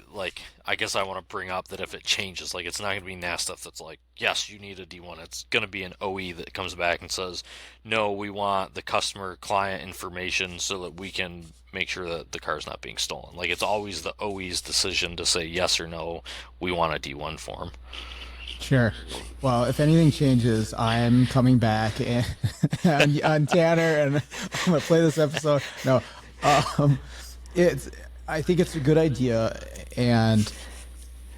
I guess I want to bring up that if it changes, it's not going to be NASDAQ that's yes, you need a D1. It's going to be an OE that comes back and says, no, we want the customer client information so that we can make sure that the car's not being stolen. It's always the OE's decision to say yes or no, we want a D1 form. Sure. Well, if anything changes, I'm coming back on Tanner, and I'm gonna play this episode. No, I think it's a good idea, and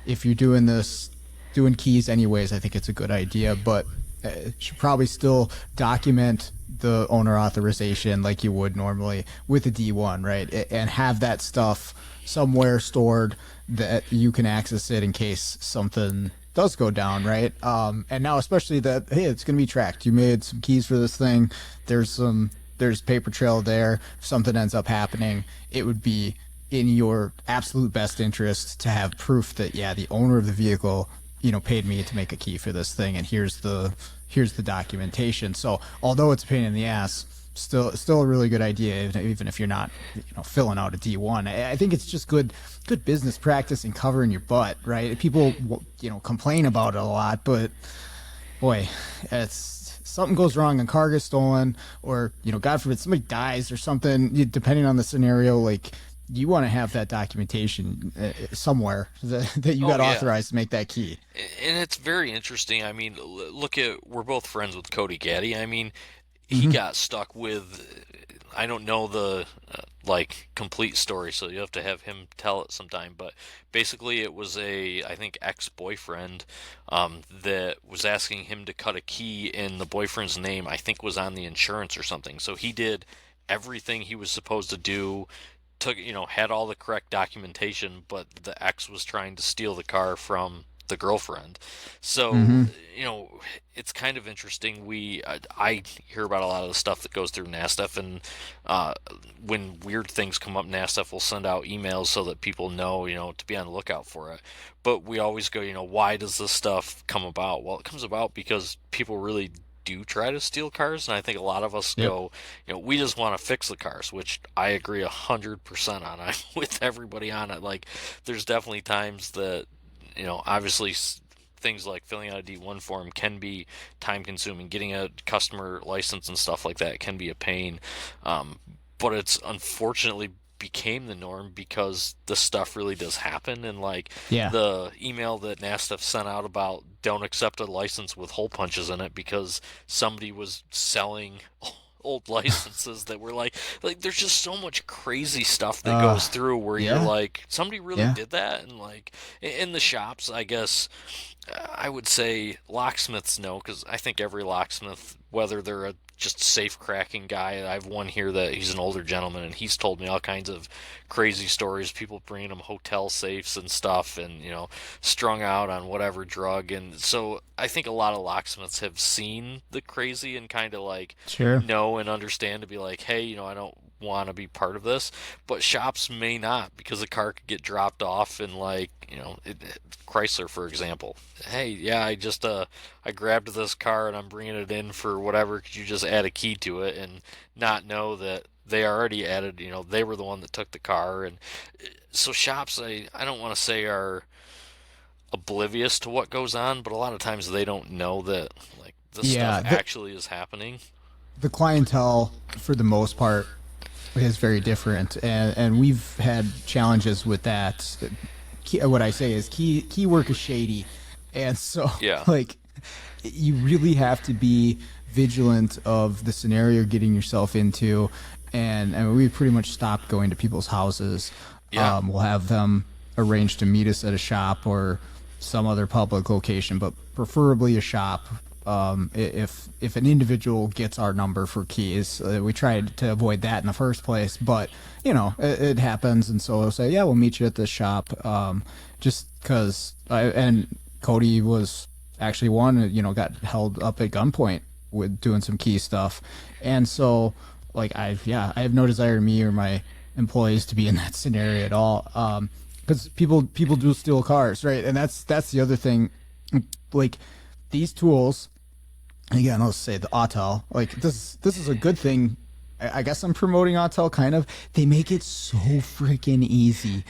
if you're doing keys anyways, I think it's a good idea. But you should probably still document the owner authorization like you would normally with a D1, right? And have that stuff somewhere stored that you can access it in case something does go down, right? And now especially that, hey, it's going to be tracked. You made some keys for this thing. There's paper trail there. If something ends up happening, it would be in your absolute best interest to have proof that, yeah, the owner of the vehicle, paid me to make a key for this thing, and here's the documentation. So although it's a pain in the ass, still a really good idea, even if you're not filling out a D1. I think it's just good business practice and covering your butt, right? People complain about it a lot, but boy, it's something goes wrong and car gets stolen, or God forbid somebody dies or something, depending on the scenario, you want to have that documentation somewhere that you got authorized to make that key. And it's very interesting. I mean, we're both friends with Cody Gaddy. I mean, he got stuck with, I don't know the complete story, so you have to have him tell it sometime. But basically, it was I think ex-boyfriend that was asking him to cut a key in the boyfriend's name. I think was on the insurance or something. So he did everything he was supposed to do. Took had all the correct documentation, but the ex was trying to steal the car from the girlfriend. So Mm-hmm. it's kind of interesting. I hear about a lot of the stuff that goes through NASDF, and when weird things come up, NASDF will send out emails so that people know, to be on the lookout for it. But we always go, why does this stuff come about? Well, it comes about because people really do try to steal cars, and I think a lot of us Yep. go, we just want to fix the cars, which I agree 100% on. I'm with everybody on it. Like, there's definitely times that, obviously things like filling out a D1 form can be time consuming. Getting a customer license and stuff like that can be a pain. But it's unfortunately became the norm because the stuff really does happen. And like Yeah. the email that NASDF sent out about don't accept a license with hole punches in it because somebody was selling old licenses that were like there's just so much crazy stuff that goes through where you're Yeah. like, somebody really Yeah. did that. And like in the shops, I guess I would say locksmiths know, because I think every locksmith, whether they're a just safe cracking guy, I have one here that he's an older gentleman, and he's told me all kinds of crazy stories, people bringing him hotel safes and stuff, and strung out on whatever drug. And so I think a lot of locksmiths have seen the crazy and kind of like Sure. know and understand to be like, hey, I don't want to be part of this. But shops may not, because the car could get dropped off, and like Chrysler, for example, hey, yeah, I grabbed this car and I'm bringing it in for whatever, could you just add a key to it, and not know that they already added, they were the one that took the car. And so shops, I don't want to say are oblivious to what goes on, but a lot of times they don't know that like this stuff Yeah. actually is happening. The clientele, for the most part, is very different, and we've had challenges with that. What I say is key work is shady, and so Yeah. like you really have to be vigilant of the scenario you're getting yourself into. And we pretty much stopped going to people's houses. Yeah. We'll have them arrange to meet us at a shop or some other public location, but preferably a shop. If an individual gets our number for keys, we tried to avoid that in the first place, but it happens, and so I'll say, yeah, we'll meet you at this shop. Just because and Cody was actually one, got held up at gunpoint with doing some key stuff, and so like I have no desire, me or my employees, to be in that scenario at all. Because people do steal cars, right? And that's the other thing, like these tools. Again, I'll say the Autel. Like this is a good thing. I guess I'm promoting Autel, kind of. They make it so freaking easy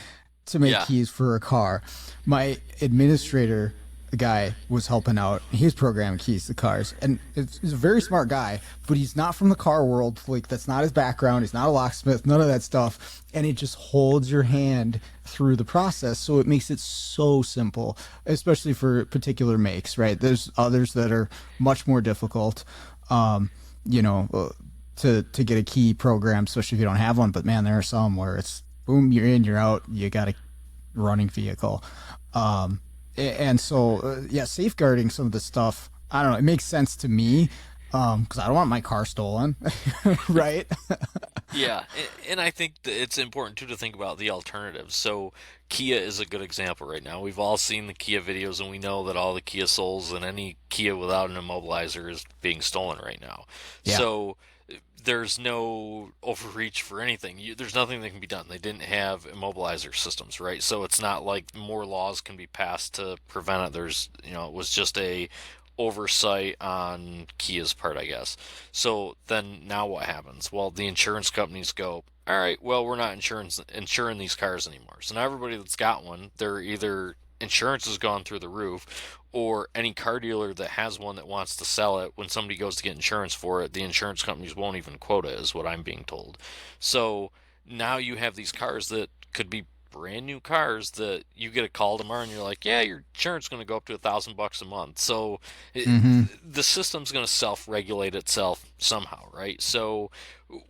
to make Yeah. keys for a car. My administrator guy was helping out. He's programming keys to cars, and he's a very smart guy, but he's not from the car world. Like that's not his background. He's not a locksmith. None of that stuff. And it just holds your hand through the process, so it makes it so simple, especially for particular makes. Right? There's others that are much more difficult. You know, to get a key program, especially if you don't have one. But man, there are some where it's boom, you're in, you're out. You got a running vehicle. And so, yeah, safeguarding some of the stuff, I don't know, it makes sense to me, because I don't want my car stolen, right? Yeah, and I think that it's important too to think about the alternatives. So Kia is a good example right now. We've all seen the Kia videos, and we know that all the Kia Souls and any Kia without an immobilizer is being stolen right now. Yeah. So there's no overreach for anything. There's nothing that can be done. They didn't have immobilizer systems, right? So it's not like more laws can be passed to prevent it. It was just a oversight on Kia's part, I guess. So then now what happens? Well, the insurance companies go, all right, well, we're not insuring these cars anymore. So now everybody that's got one, they're either insurance has gone through the roof, or any car dealer that has one that wants to sell it, when somebody goes to get insurance for it, the insurance companies won't even quote it, is what I'm being told. So now you have these cars that could be brand new cars that you get a call tomorrow and you're like, yeah, your insurance is going to go up to $1,000 a month. So Mm-hmm. the system's going to self-regulate itself somehow, right? So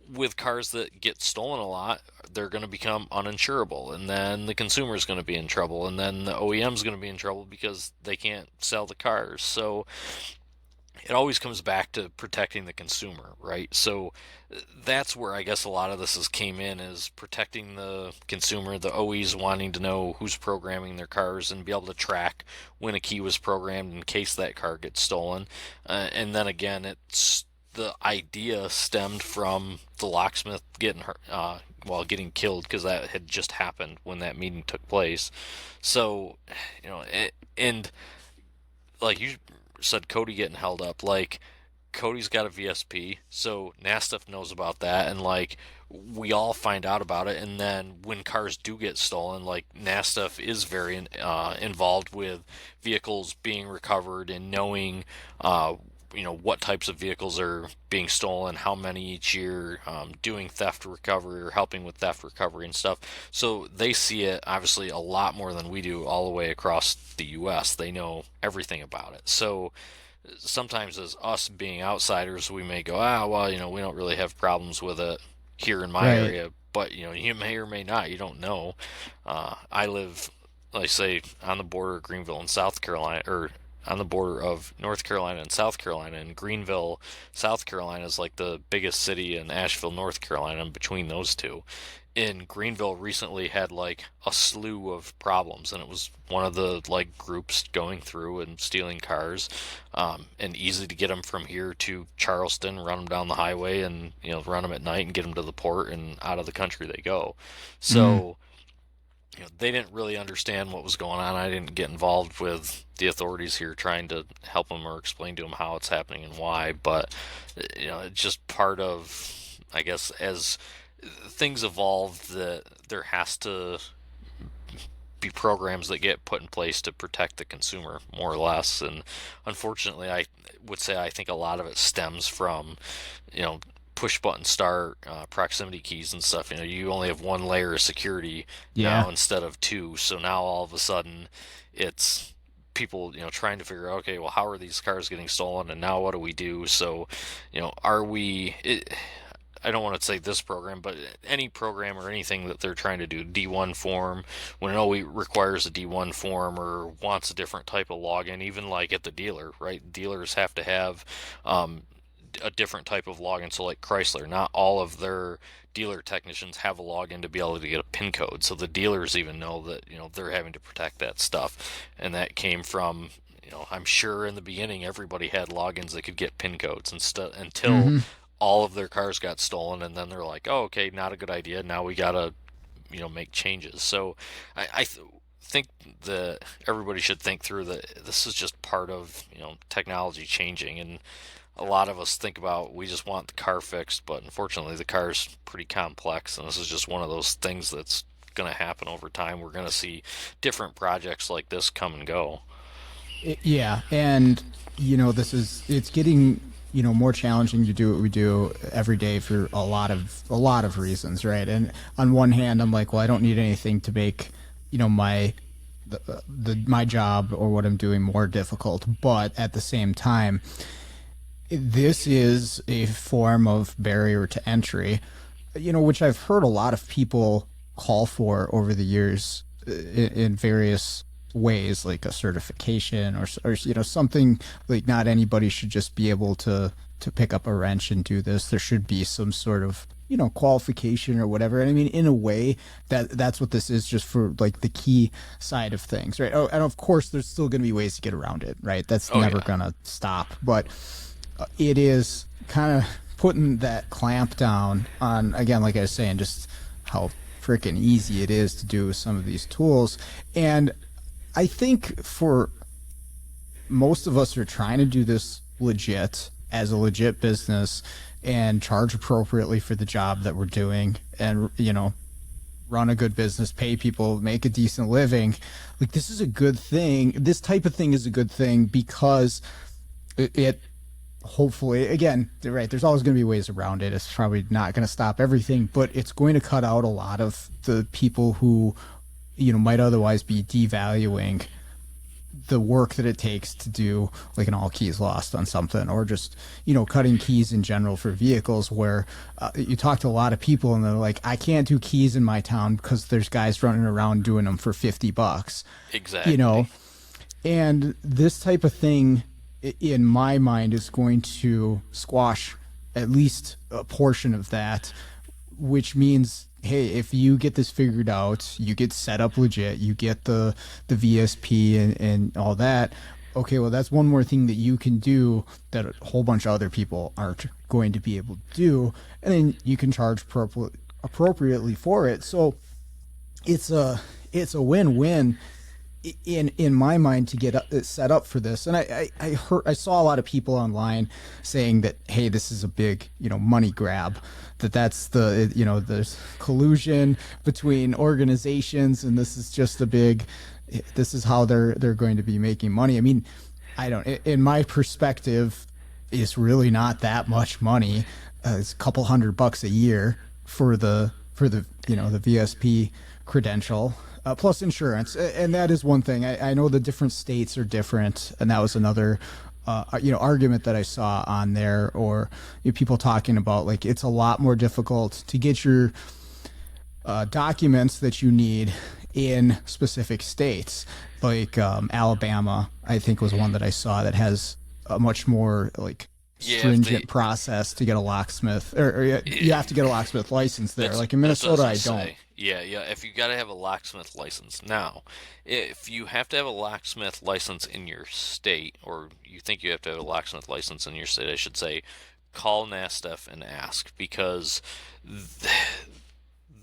with cars that get stolen a lot, they're going to become uninsurable, and then the consumer is going to be in trouble, and then the OEM is going to be in trouble because they can't sell the cars. So it always comes back to protecting the consumer, right? So that's where I guess a lot of this has came in, is protecting the consumer, the OEs wanting to know who's programming their cars and be able to track when a key was programmed in case that car gets stolen. And then again, it's the idea stemmed from the locksmith getting hurt, getting killed, because that had just happened when that meeting took place. So, and like you said, Cody getting held up, like Cody's got a VSP, so NASTF knows about that, and like we all find out about it. And then when cars do get stolen, like NASTF is very involved with vehicles being recovered and knowing, what types of vehicles are being stolen, how many each year, doing theft recovery or helping with theft recovery and stuff. So they see it obviously a lot more than we do all the way across the U.S. They know everything about it. So sometimes as us being outsiders, we may go, we don't really have problems with it here in my Right. area, but you may or may not. You don't know. I live, like I say, on the border of Greenville and South Carolina, or on the border of North Carolina and South Carolina, and Greenville, South Carolina is like the biggest city in Asheville, North Carolina, and between those two. In Greenville recently had like a slew of problems, and it was one of the like groups going through and stealing cars, and easy to get them from here to Charleston, run them down the highway, and run them at night and get them to the port, and out of the country they go. Mm-hmm. So they didn't really understand what was going on. I didn't get involved with the authorities here trying to help them or explain to them how it's happening and why, but it's just part of, I guess, as things evolve, that there has to be programs that get put in place to protect the consumer, more or less. And unfortunately, I would say I think a lot of it stems from, push button start, proximity keys and stuff. You only have one layer of security Yeah. now instead of two. So now all of a sudden it's people, trying to figure out, okay, well, how are these cars getting stolen, and now what do we do? So, are we, I don't want to say this program, but any program or anything that they're trying to do, D1 form, when it only requires a D1 form or wants a different type of login, even like at the dealer, right? Dealers have to have a different type of login. So like Chrysler, not all of their dealer technicians have a login to be able to get a PIN code. So the dealers even know that, they're having to protect that stuff. And that came from, I'm sure in the beginning everybody had logins that could get PIN codes until Mm-hmm. all of their cars got stolen, and then they're like, oh, okay, not a good idea. Now we gotta, make changes. So I think that everybody should think through that this is just part of, technology changing. And a lot of us think about, we just want the car fixed, but unfortunately the car's pretty complex, and this is just one of those things that's going to happen over time. We're going to see different projects like this come and go. Yeah, and it's getting more challenging to do what we do every day for a lot of reasons, right? And on one hand, I'm like, well, I don't need anything to make my my job or what I'm doing more difficult, but at the same time, this is a form of barrier to entry, which I've heard a lot of people call for over the years in various ways, like a certification or something. Like, not anybody should just be able to pick up a wrench and do this. There should be some sort of qualification or whatever. And I mean, in a way, that's what this is, just for like the key side of things, right? Oh, and of course there's still going to be ways to get around it, right? That's Oh never yeah. gonna stop. But it is kind of putting that clamp down on, again, like I was saying, just how freaking easy it is to do with some of these tools. And I think for most of us who are trying to do this legit, as a legit business, and charge appropriately for the job that we're doing, and run a good business, pay people, make a decent living, like, this is a good thing. This type of thing is a good thing because it hopefully, again, right, there's always going to be ways around it. It's probably not going to stop everything, but it's going to cut out a lot of the people who might otherwise be devaluing the work that it takes to do like an all keys lost on something, or just cutting keys in general for vehicles, where you talk to a lot of people and they're like, I can't do keys in my town because there's guys running around doing them for $50. Exactly. And this type of thing in my mind is going to squash at least a portion of that, which means, hey, if you get this figured out, you get set up legit, you get the VSP and all that, okay, well, that's one more thing that you can do that a whole bunch of other people aren't going to be able to do, and then you can charge appropriately for it. So it's a win-win in my mind to get set up for this. And I saw a lot of people online saying that, hey, this is a big money grab, that's the there's collusion between organizations, and this is just this is how they're going to be making money. I mean, in my perspective, it's really not that much money. It's a couple $100 a year for the the VSP credential, plus insurance. And that is one thing. I know the different states are different, and that was another argument that I saw on there, or people talking about, like, it's a lot more difficult to get your documents that you need in specific states, like Alabama, I think, was one that I saw that has a much more stringent process to get a locksmith, or you have to get a locksmith license there. Like in Minnesota, I don't. Yeah, if you got to have a locksmith license. Now, if you have to have a locksmith license in your state, or you think you have to have a locksmith license in your state, I should say, call NASTF and ask, because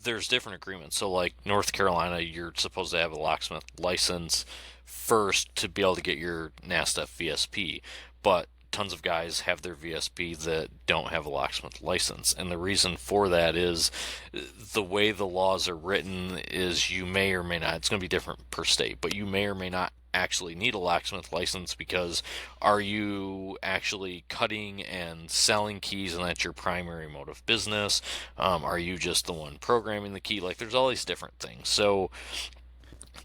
there's different agreements. So like North Carolina, you're supposed to have a locksmith license first to be able to get your NASTF VSP, but tons of guys have their VSP that don't have a locksmith license, and the reason for that is the way the laws are written is you may or may not, it's going to be different per state, but you may or may not actually need a locksmith license, because are you actually cutting and selling keys and that's your primary mode of business? Are you just the one programming the key? Like, there's all these different things. So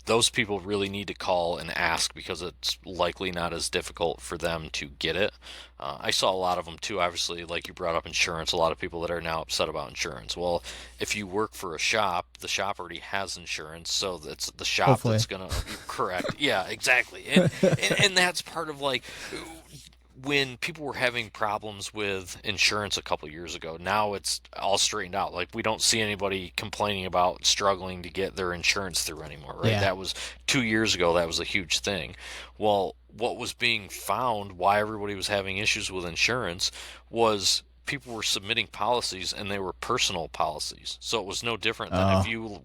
those people really need to call and ask, because it's likely not as difficult for them to get it. I saw a lot of them too, obviously, like you brought up insurance, a lot of people that are now upset about insurance. Well, if you work for a shop, the shop already has insurance, so it's the shop Hopefully. That's going to be correct. Yeah, exactly. And that's part of, like, when people were having problems with insurance a couple years ago, now it's all straightened out. Like, we don't see anybody complaining about struggling to get their insurance through anymore, right? Yeah. That was 2 years ago. That was a huge thing. Well, what was being found, why everybody was having issues with insurance, was people were submitting policies and they were personal policies. So it was no different than if you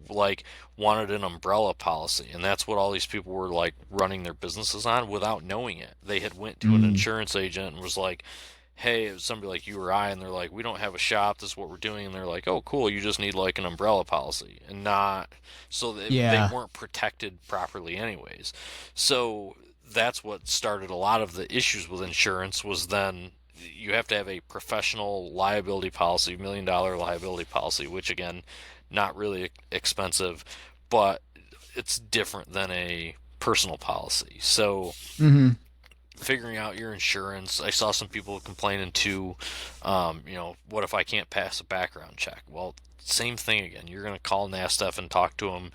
wanted an umbrella policy, and that's what all these people were running their businesses on without knowing it. They had went to an insurance agent and was like, hey, it was somebody like you or I, and they're like, we don't have a shop, this is what we're doing, and they're like, oh cool, you just need an umbrella policy, and not, so they weren't protected properly anyways. So that's what started a lot of the issues with insurance, was then you have to have a professional liability policy, $1 million liability policy, which, again, not really expensive, but it's different than a personal policy. So figuring out your insurance, I saw some people complaining too, what if I can't pass a background check? Well, same thing again. You're going to call NASTF and talk to them.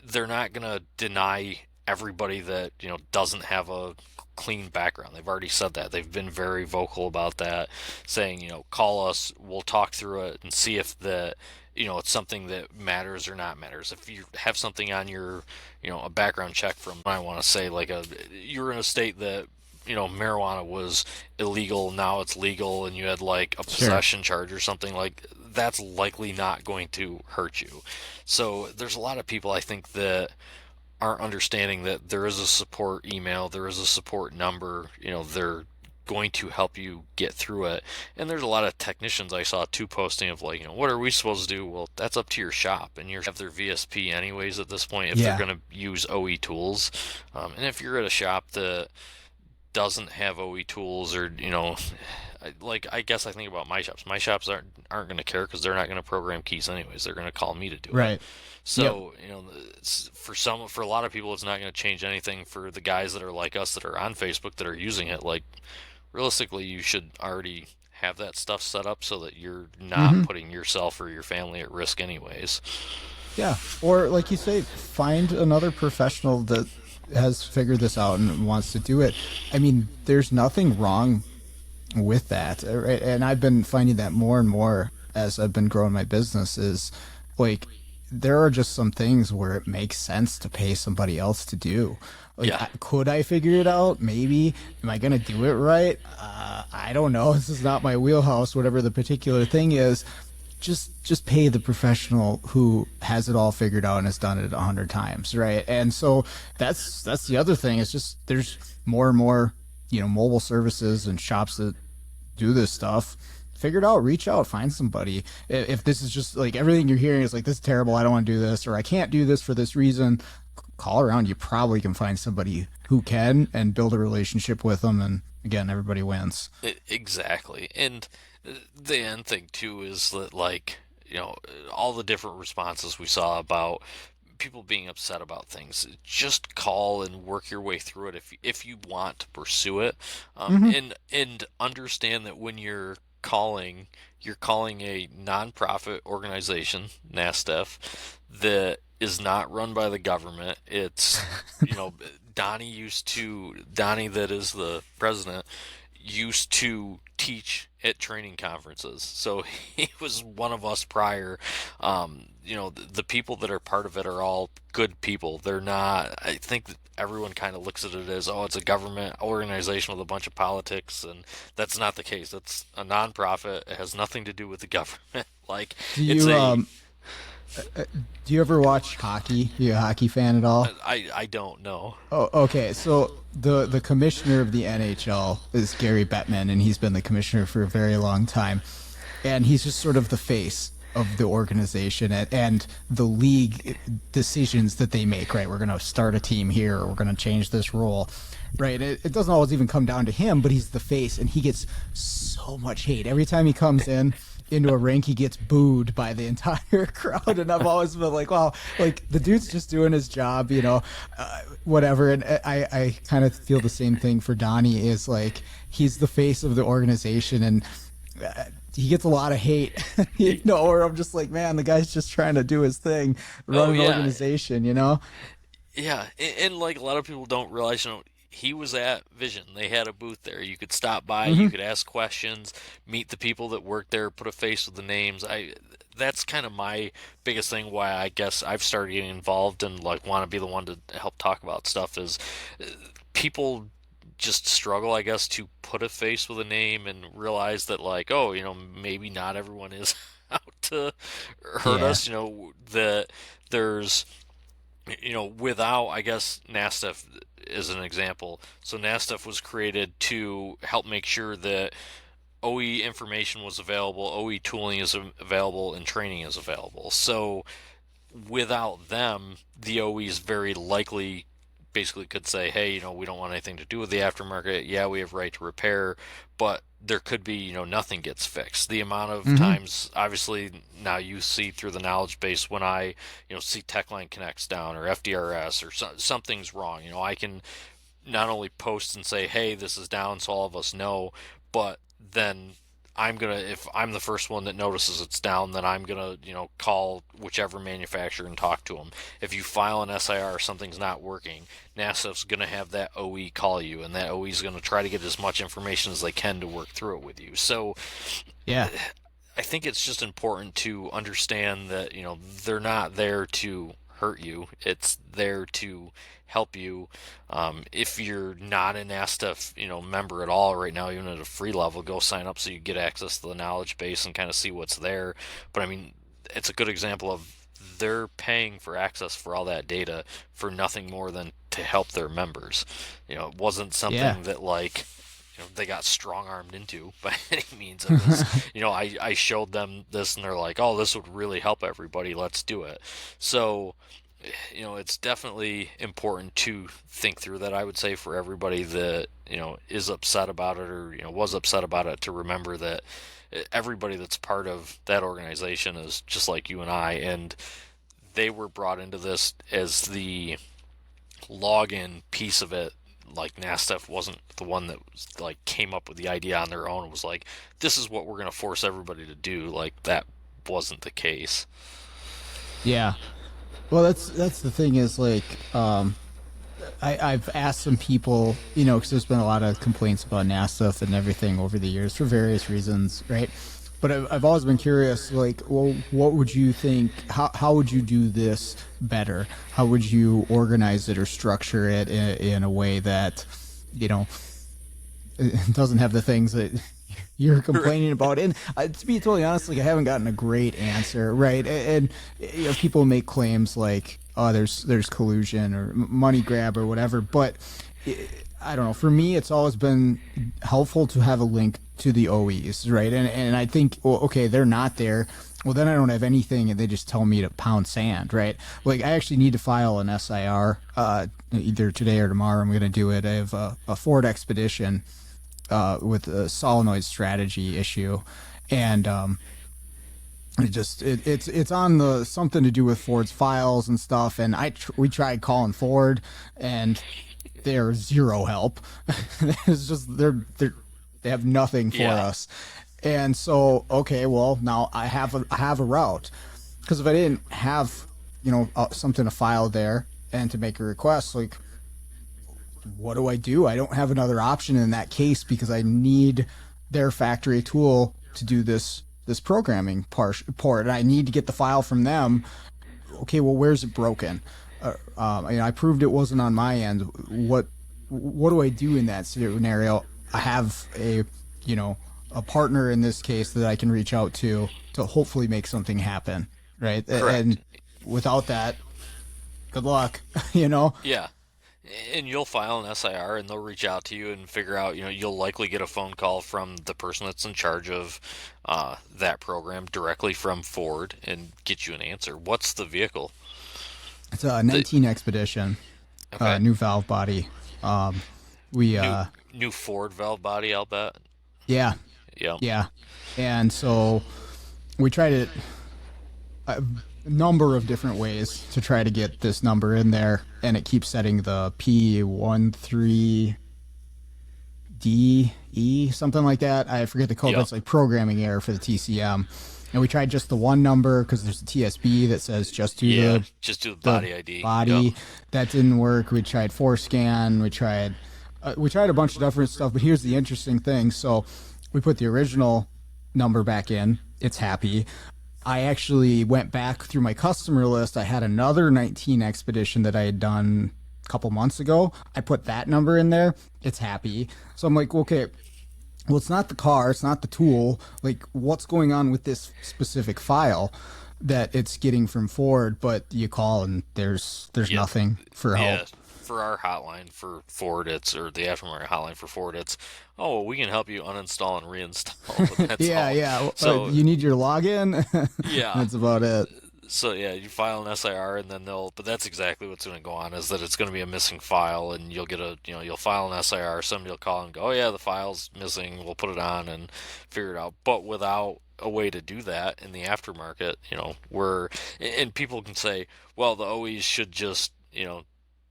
They're not going to deny everybody that doesn't have a clean background. They've already said that. They've been very vocal about that, saying, call us, we'll talk through it and see if it's something that matters or not matters. If you have something on your, a background check from, I want to say, you're in a state that, marijuana was illegal, now it's legal, and you had a possession charge or something, that's likely not going to hurt you. So there's a lot of people, I think, that aren't understanding that there is a support email, there is a support number, they're going to help you get through it. And there's a lot of technicians I saw too posting of what are we supposed to do? Well, that's up to your shop, and you have their VSP anyways at this point if they're going to use OE tools. And if you're at a shop that doesn't have OE tools, or I guess I think about my shops. My shops aren't going to care because they're not going to program keys anyways. They're going to call me to do it. Right. Yep. So, for a lot of people, it's not going to change anything. For the guys that are like us that are on Facebook that are using it, like realistically, you should already have that stuff set up so that you're not putting yourself or your family at risk anyways. Yeah. Or like you say, find another professional that has figured this out and wants to do it. I mean, there's nothing wrong with that. Right? And I've been finding that more and more as I've been growing my business is like there are just some things where it makes sense to pay somebody else to do. Like, Yeah. could I figure it out? Maybe. Am I going to do it right? I don't know. This is not my wheelhouse, whatever the particular thing is. Just pay the professional who has it all figured out and has done it 100 times, right? And so that's the other thing. It's just there's more and more, mobile services and shops that do this stuff. Figure it out, reach out, find somebody. If this is just like everything you're hearing is like, this is terrible, I don't want to do this, or I can't do this for this reason, call around. You probably can find somebody who can and build a relationship with them. And again, everybody wins. Exactly. And the end thing too is that all the different responses we saw about people being upset about things, just call and work your way through it if you want to pursue it, and understand that when you're calling a nonprofit organization, NASTF, that is not run by the government. It's Donnie, that is the president, used to teach at training conferences, so he was one of us prior. The people that are part of it are all good people. They're not, I think that everyone kind of looks at it as, oh, it's a government organization with a bunch of politics, and that's not the case. It's a nonprofit. It has nothing to do with the government. Like, Do it's you do you ever watch hockey? Are you a hockey fan at all? I don't know. Oh, okay. So the commissioner of the NHL is Gary Bettman, and he's been the commissioner for a very long time, and he's just sort of the face of the organization and the league decisions that they make. Right, we're going to start a team here, or we're going to change this rule. Right, it doesn't always even come down to him, but he's the face, and he gets so much hate every time he comes into a rink. He gets booed by the entire crowd, and I've always been like, wow, like the dude's just doing his job, whatever. And I kind of feel the same thing for Donnie. Is like he's the face of the organization, and he gets a lot of hate, or I'm just like, man, the guy's just trying to do his thing, run an organization, Yeah, and like a lot of people don't realize, he was at Vision. They had a booth there. You could stop by, you could ask questions, meet the people that work there, put a face with the names. That's kind of my biggest thing why I guess I've started getting involved and like want to be the one to help talk about stuff is people just struggle, I guess, to put a face with a name and realize that like, oh, maybe not everyone is out to hurt us, that there's without, I guess, NASTF is an example. So NASTF was created to help make sure that OE information was available, OE tooling is available, and training is available. So without them, the OEs very likely basically could say, hey, we don't want anything to do with the aftermarket. Yeah, we have right to repair, but there could be, nothing gets fixed. The amount of times, obviously, now you see through the knowledge base when I, see Techline connects down or FDRS or something's wrong. I can not only post and say, hey, this is down, so all of us know, but then if I'm the first one that notices it's down, then I'm gonna, call whichever manufacturer and talk to them. If you file an SIR, something's not working, NASA's gonna have that OE call you, and that OE is gonna try to get as much information as they can to work through it with you. So, yeah, I think it's just important to understand that, they're not there to hurt you. It's there to help you. If you're not an ASTF, member at all right now, even at a free level, go sign up so you get access to the knowledge base and kind of see what's there. But I mean, it's a good example of they're paying for access for all that data for nothing more than to help their members. It wasn't something that like, they got strong-armed into by any means. It was, I showed them this and they're like, oh, this would really help everybody. Let's do it. So it's definitely important to think through that. I would say for everybody that, is upset about it or, was upset about it, to remember that everybody that's part of that organization is just like you and I, and they were brought into this as the login piece of it. Like NASTF wasn't the one that was, like, came up with the idea on their own. It was like, this is what we're going to force everybody to do. Like, that wasn't the case. Yeah. Well, that's the thing is like, I've asked some people, because there's been a lot of complaints about NASA and everything over the years for various reasons, right? But I've always been curious, like, well, what would you think? How would you do this better? How would you organize it or structure it in a way that, it doesn't have the things that you're complaining about? And to be totally honest, like, I haven't gotten a great answer, right? And people make claims like, oh, there's collusion or money grab or whatever, but I don't know. For me, it's always been helpful to have a link to the OEs, right? And I think, well, okay, they're not there. Well, then I don't have anything, and they just tell me to pound sand, right? Like, I actually need to file an SIR either today or tomorrow. I'm going to do it. I have a Ford Expedition with a solenoid strategy issue, and it's on the something to do with Ford's files and stuff. And we tried calling Ford, and they're zero help. It's just they have nothing for us. And so, okay, well, now I have a route, because if I didn't have something to file there and to make a request, like, what do I do? I don't have another option in that case, because I need their factory tool to do this programming port, and I need to get the file from them. Okay, well, where's it broken? I proved it wasn't on my end. What do I do in that scenario? I have a partner in this case that I can reach out to hopefully make something happen, right? Correct. And without that, good luck. Yeah. And you'll file an SIR, and they'll reach out to you and figure out, you'll likely get a phone call from the person that's in charge of that program directly from Ford and get you an answer. What's the vehicle? It's a 19 Expedition, Okay. New valve body. New Ford valve body, I'll bet. Yeah, Yeah. yeah. And so we tried it a number of different ways to try to get this number in there, and it keeps setting the P13DE, something like that. I forget the code, but it's like programming error for the TCM. And we tried just the one number, because there's a TSB that says just do the body ID. Body. Yep. That didn't work. We tried ForeScan. We tried a bunch of different stuff. But here's the interesting thing. So we put the original number back in. It's happy. I actually went back through my customer list. I had another 19 Expedition that I had done a couple months ago. I put that number in there. It's happy. So I'm like, okay, well, it's not the car, it's not the tool. Like, what's going on with this specific file that it's getting from Ford? But you call and there's nothing for help. Yeah. For our hotline for Ford, or the aftermarket hotline for Ford, it's, oh, we can help you uninstall and reinstall. That's all. Yeah. So you need your login. yeah, That's about it. So yeah, you file an SIR, and then but that's exactly what's going to go on, is that it's going to be a missing file, and you'll get you'll file an SIR, somebody will call and go, oh yeah, the file's missing, we'll put it on and figure it out. But without a way to do that in the aftermarket, and people can say, well, the OEs should just,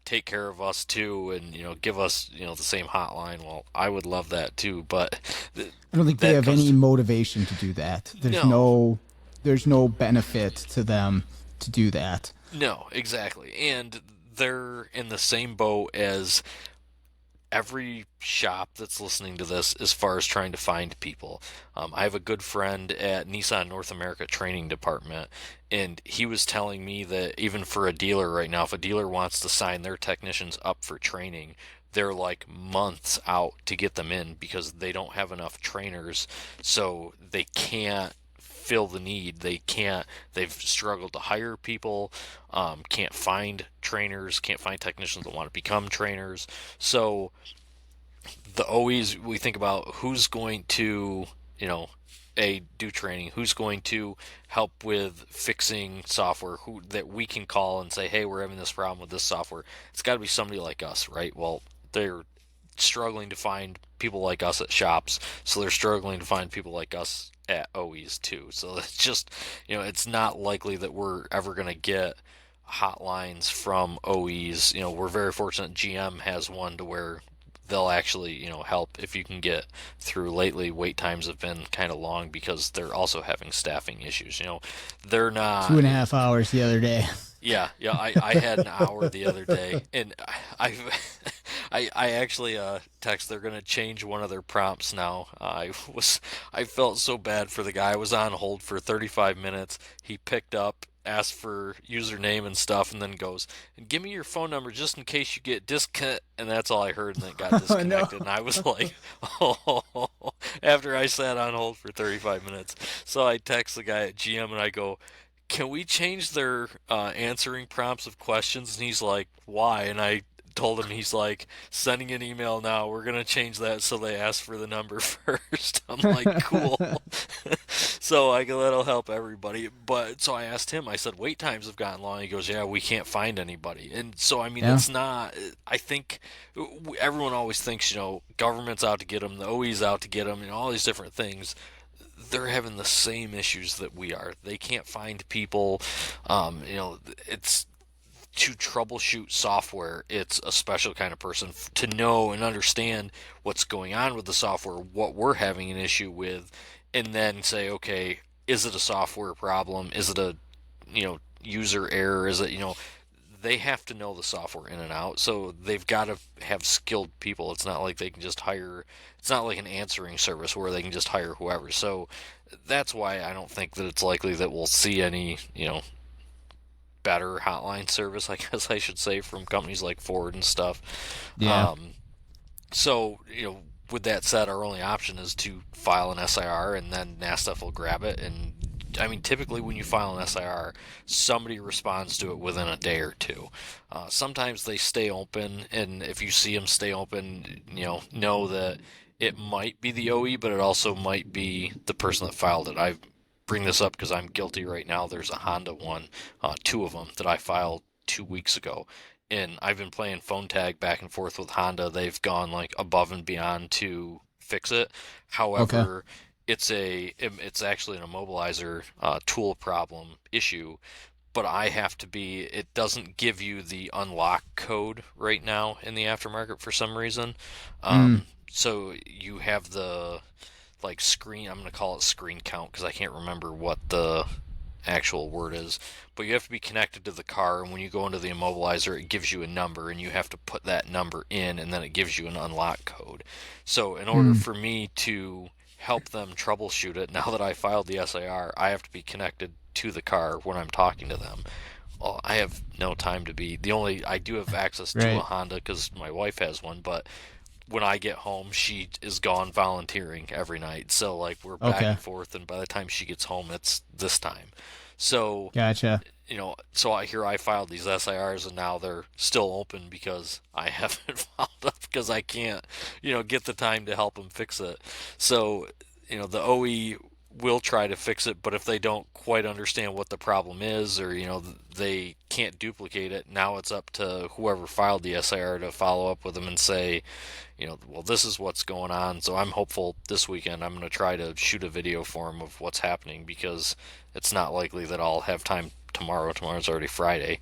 take care of us too, and give us the same hotline. Well, I would love that too, but I don't think they have any motivation to do that. There's no benefit to them to do that. No, exactly. And they're in the same boat as every shop that's listening to this as far as trying to find people. I have a good friend at Nissan North America Training Department, and he was telling me that even for a dealer right now, if a dealer wants to sign their technicians up for training, they're like months out to get them in, because they don't have enough trainers, so they can't fill the need. They've struggled to hire people, can't find trainers, can't find technicians that want to become trainers. So the OEs, we think about who's going to, do training? Who's going to help with fixing software? Who that we can call and say, hey, we're having this problem with this software? It's got to be somebody like us, right? Well, they're struggling to find people like us at shops, so they're struggling to find people like us at OEs too. So it's just, it's not likely that we're ever going to get hotlines from OEs. We're very fortunate GM has one to where they'll actually, help if you can get through. Lately, wait times have been kind of long because they're also having staffing issues. They're not 2.5 hours the other day. Yeah, I had an hour the other day, and I I actually text they're gonna change one of their prompts now. I felt so bad for the guy. I was on hold for 35 minutes. He picked up, asked for username and stuff, and then goes, and give me your phone number just in case you get disconnected. And that's all I heard, and then it got disconnected. No. And I was like, oh, after I sat on hold for 35 minutes. So I text the guy at GM and I go, can we change their answering prompts of questions? And he's like, why? And I told him, he's like, sending an email now. We're going to change that so they ask for the number first. I'm like, cool. So I go, that'll help everybody. But so I asked him, I said, wait times have gotten long. He goes, yeah, we can't find anybody. And so, I mean, Yeah. it's not, I think everyone always thinks, government's out to get them, the OE's out to get them, and all these different things. They're having the same issues that we are. They can't find people. It's to troubleshoot software. It's a special kind of person to know and understand what's going on with the software, what we're having an issue with, and then say, okay, is it a software problem? Is it a, user error? Is it, they have to know the software in and out, so they've got to have skilled people. It's not like they can just hire, it's not like an answering service where they can just hire whoever. So that's why I don't think that it's likely that we'll see any, better hotline service, I guess I should say, from companies like Ford and stuff. Yeah. So, with that said, our only option is to file an SIR, and then NASDAQ will grab it. And I mean, typically when you file an SIR, somebody responds to it within a day or two. Sometimes they stay open, and if you see them stay open, know that it might be the OE, but it also might be the person that filed it. I bring this up because I'm guilty right now. There's a Honda one, two of them, that I filed 2 weeks ago. And I've been playing phone tag back and forth with Honda. They've gone like above and beyond to fix it. However, it's actually an immobilizer tool problem issue, but I have to be, it doesn't give you the unlock code right now in the aftermarket for some reason. So you have the like screen, I'm going to call it screen count because I can't remember what the actual word is, but you have to be connected to the car, and when you go into the immobilizer it gives you a number, and you have to put that number in, and then it gives you an unlock code. So in order for me to help them troubleshoot it, now that I filed the SIR, I have to be connected to the car when I'm talking to them. Well, I have no time to be, I do have access to a Honda because my wife has one, but when I get home, she is gone volunteering every night. So like we're back and forth, and by the time she gets home, it's this time. So Gotcha. So I filed these SIRs, and now they're still open because I haven't followed up because I can't, get the time to help them fix it. So, the OE will try to fix it, but if they don't quite understand what the problem is, or they can't duplicate it, now it's up to whoever filed the SIR to follow up with them and say, well, this is what's going on. So I'm hopeful this weekend I'm going to try to shoot a video for them of what's happening, because it's not likely that I'll have time tomorrow. Tomorrow's already Friday.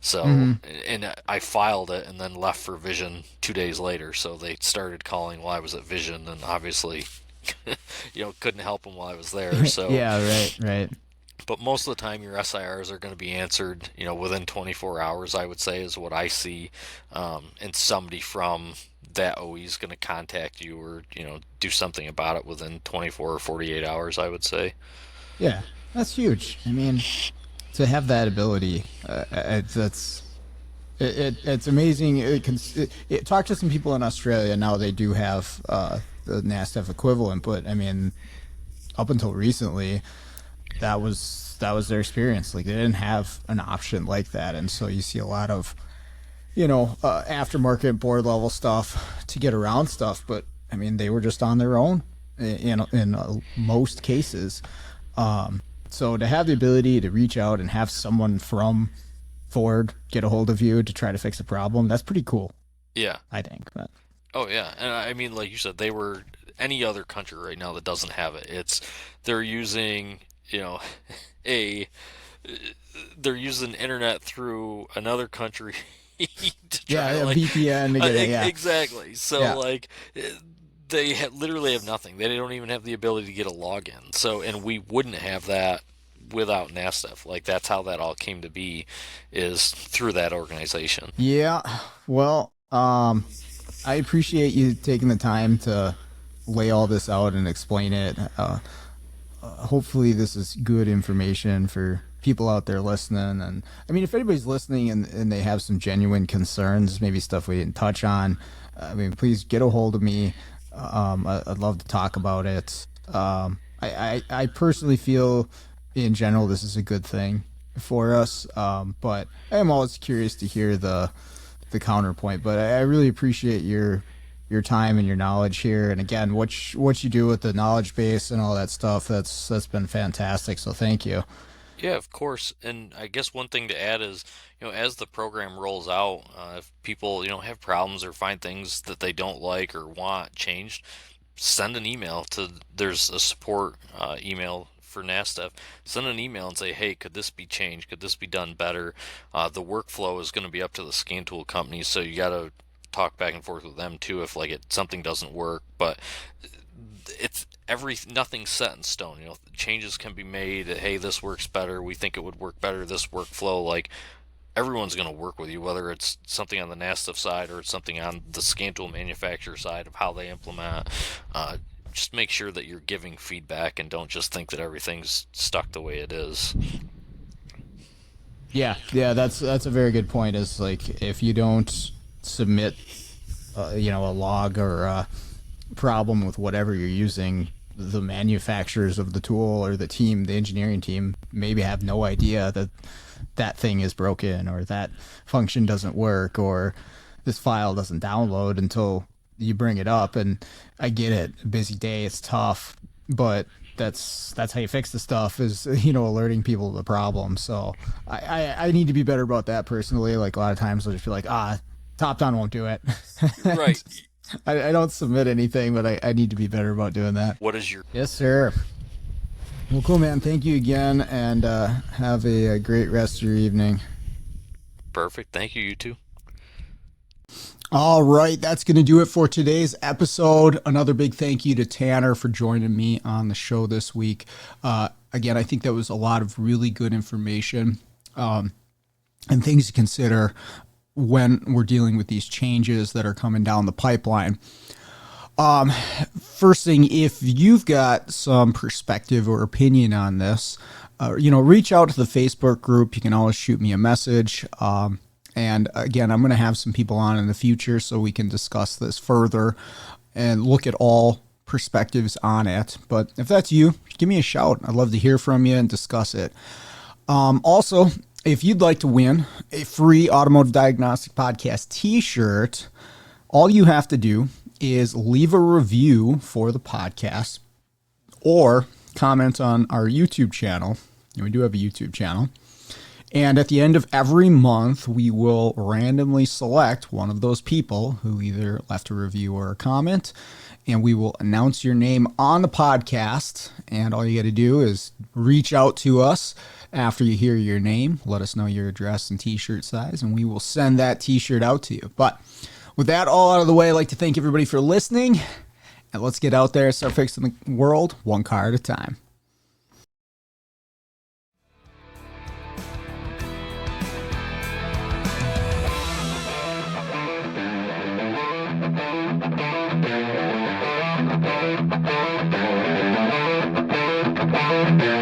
So, and I filed it and then left for Vision 2 days later. So they started calling while I was at Vision, and obviously couldn't help them while I was there. So Yeah, right. But most of the time, your SIRs are going to be answered, within 24 hours, I would say, is what I see. And somebody from that OE is going to contact you, or, do something about it within 24 or 48 hours, I would say. Yeah, that's huge. I mean, to have that ability, it's amazing. Talk to some people in Australia now. They do have the NASDAQ equivalent, but I mean, up until recently, that was their experience. Like, they didn't have an option like that, and so you see a lot of aftermarket board level stuff to get around stuff. But I mean, they were just on their own, in most cases. So to have the ability to reach out and have someone from Ford get a hold of you to try to fix a problem, that's pretty cool, Yeah. I think. But Oh yeah, and I mean, like you said, they were any other country right now that doesn't have it. They're using, you know, a they're using internet through another country to yeah, try to a like VPN to get it. Yeah, exactly. So yeah, like they literally have nothing. They don't even have the ability to get a login. So and we wouldn't have that without NASTF. Like that's how that all came to be, is through that organization. yeah. Well, I appreciate you taking the time to lay all this out and explain it. Hopefully this is good information for people out there listening. And I mean, if anybody's listening and they have some genuine concerns, maybe stuff we didn't touch on, I mean, please get a hold of me. I'd love to talk about it. I personally feel in general this is a good thing for us, but I am always curious to hear the counterpoint. But I really appreciate your time and your knowledge here, and again, what you do with the knowledge base and all that stuff. That's been fantastic. So thank you. Yeah, of course. And I guess one thing to add is, as the program rolls out, if people, have problems or find things that they don't like or want changed, send an email to, there's a support email for NASTF. Send an email and say, hey, could this be changed? Could this be done better? The workflow is going to be up to the scan tool companies, so you got to talk back and forth with them too if something doesn't work. But it's nothing's set in stone. Changes can be made. Hey, this works better. We think it would work better. This workflow, like everyone's going to work with you, whether it's something on the NASTF side or it's something on the scan tool manufacturer side of how they implement. Just make sure that you're giving feedback and don't just think that everything's stuck the way it is. Yeah, that's a very good point. Is like if you don't submit, a log or a problem with whatever you're using, the manufacturers of the tool or the team, the engineering team, maybe have no idea that that thing is broken or that function doesn't work or this file doesn't download until you bring it up. And I get it, busy day, it's tough, but that's how you fix the stuff, is alerting people to the problem. So I need to be better about that personally. Like a lot of times I'll just be like, top down won't do it. Right. I don't submit anything, but I need to be better about doing that. What is your... Yes, sir. Well, cool, man. Thank you again, and have a great rest of your evening. Perfect. Thank you, you too. All right, that's going to do it for today's episode. Another big thank you to Tanner for joining me on the show this week. Again, I think that was a lot of really good information and things to consider when we're dealing with these changes that are coming down the pipeline. First thing, if you've got some perspective or opinion on this, reach out to the Facebook group. You can always shoot me a message. And again, I'm going to have some people on in the future so we can discuss this further and look at all perspectives on it. But if that's you, give me a shout. I'd love to hear from you and discuss it. Also, if you'd like to win a free Automotive Diagnostic Podcast t-shirt, all you have to do is leave a review for the podcast or comment on our YouTube channel. We do have a YouTube channel. And at the end of every month, we will randomly select one of those people who either left a review or a comment, and we will announce your name on the podcast. And all you got to do is reach out to us after you hear your name, let us know your address and t-shirt size, and we will send that t-shirt out to you. But with that all out of the way, I'd like to thank everybody for listening, and let's get out there and start fixing the world one car at a time. Thank you.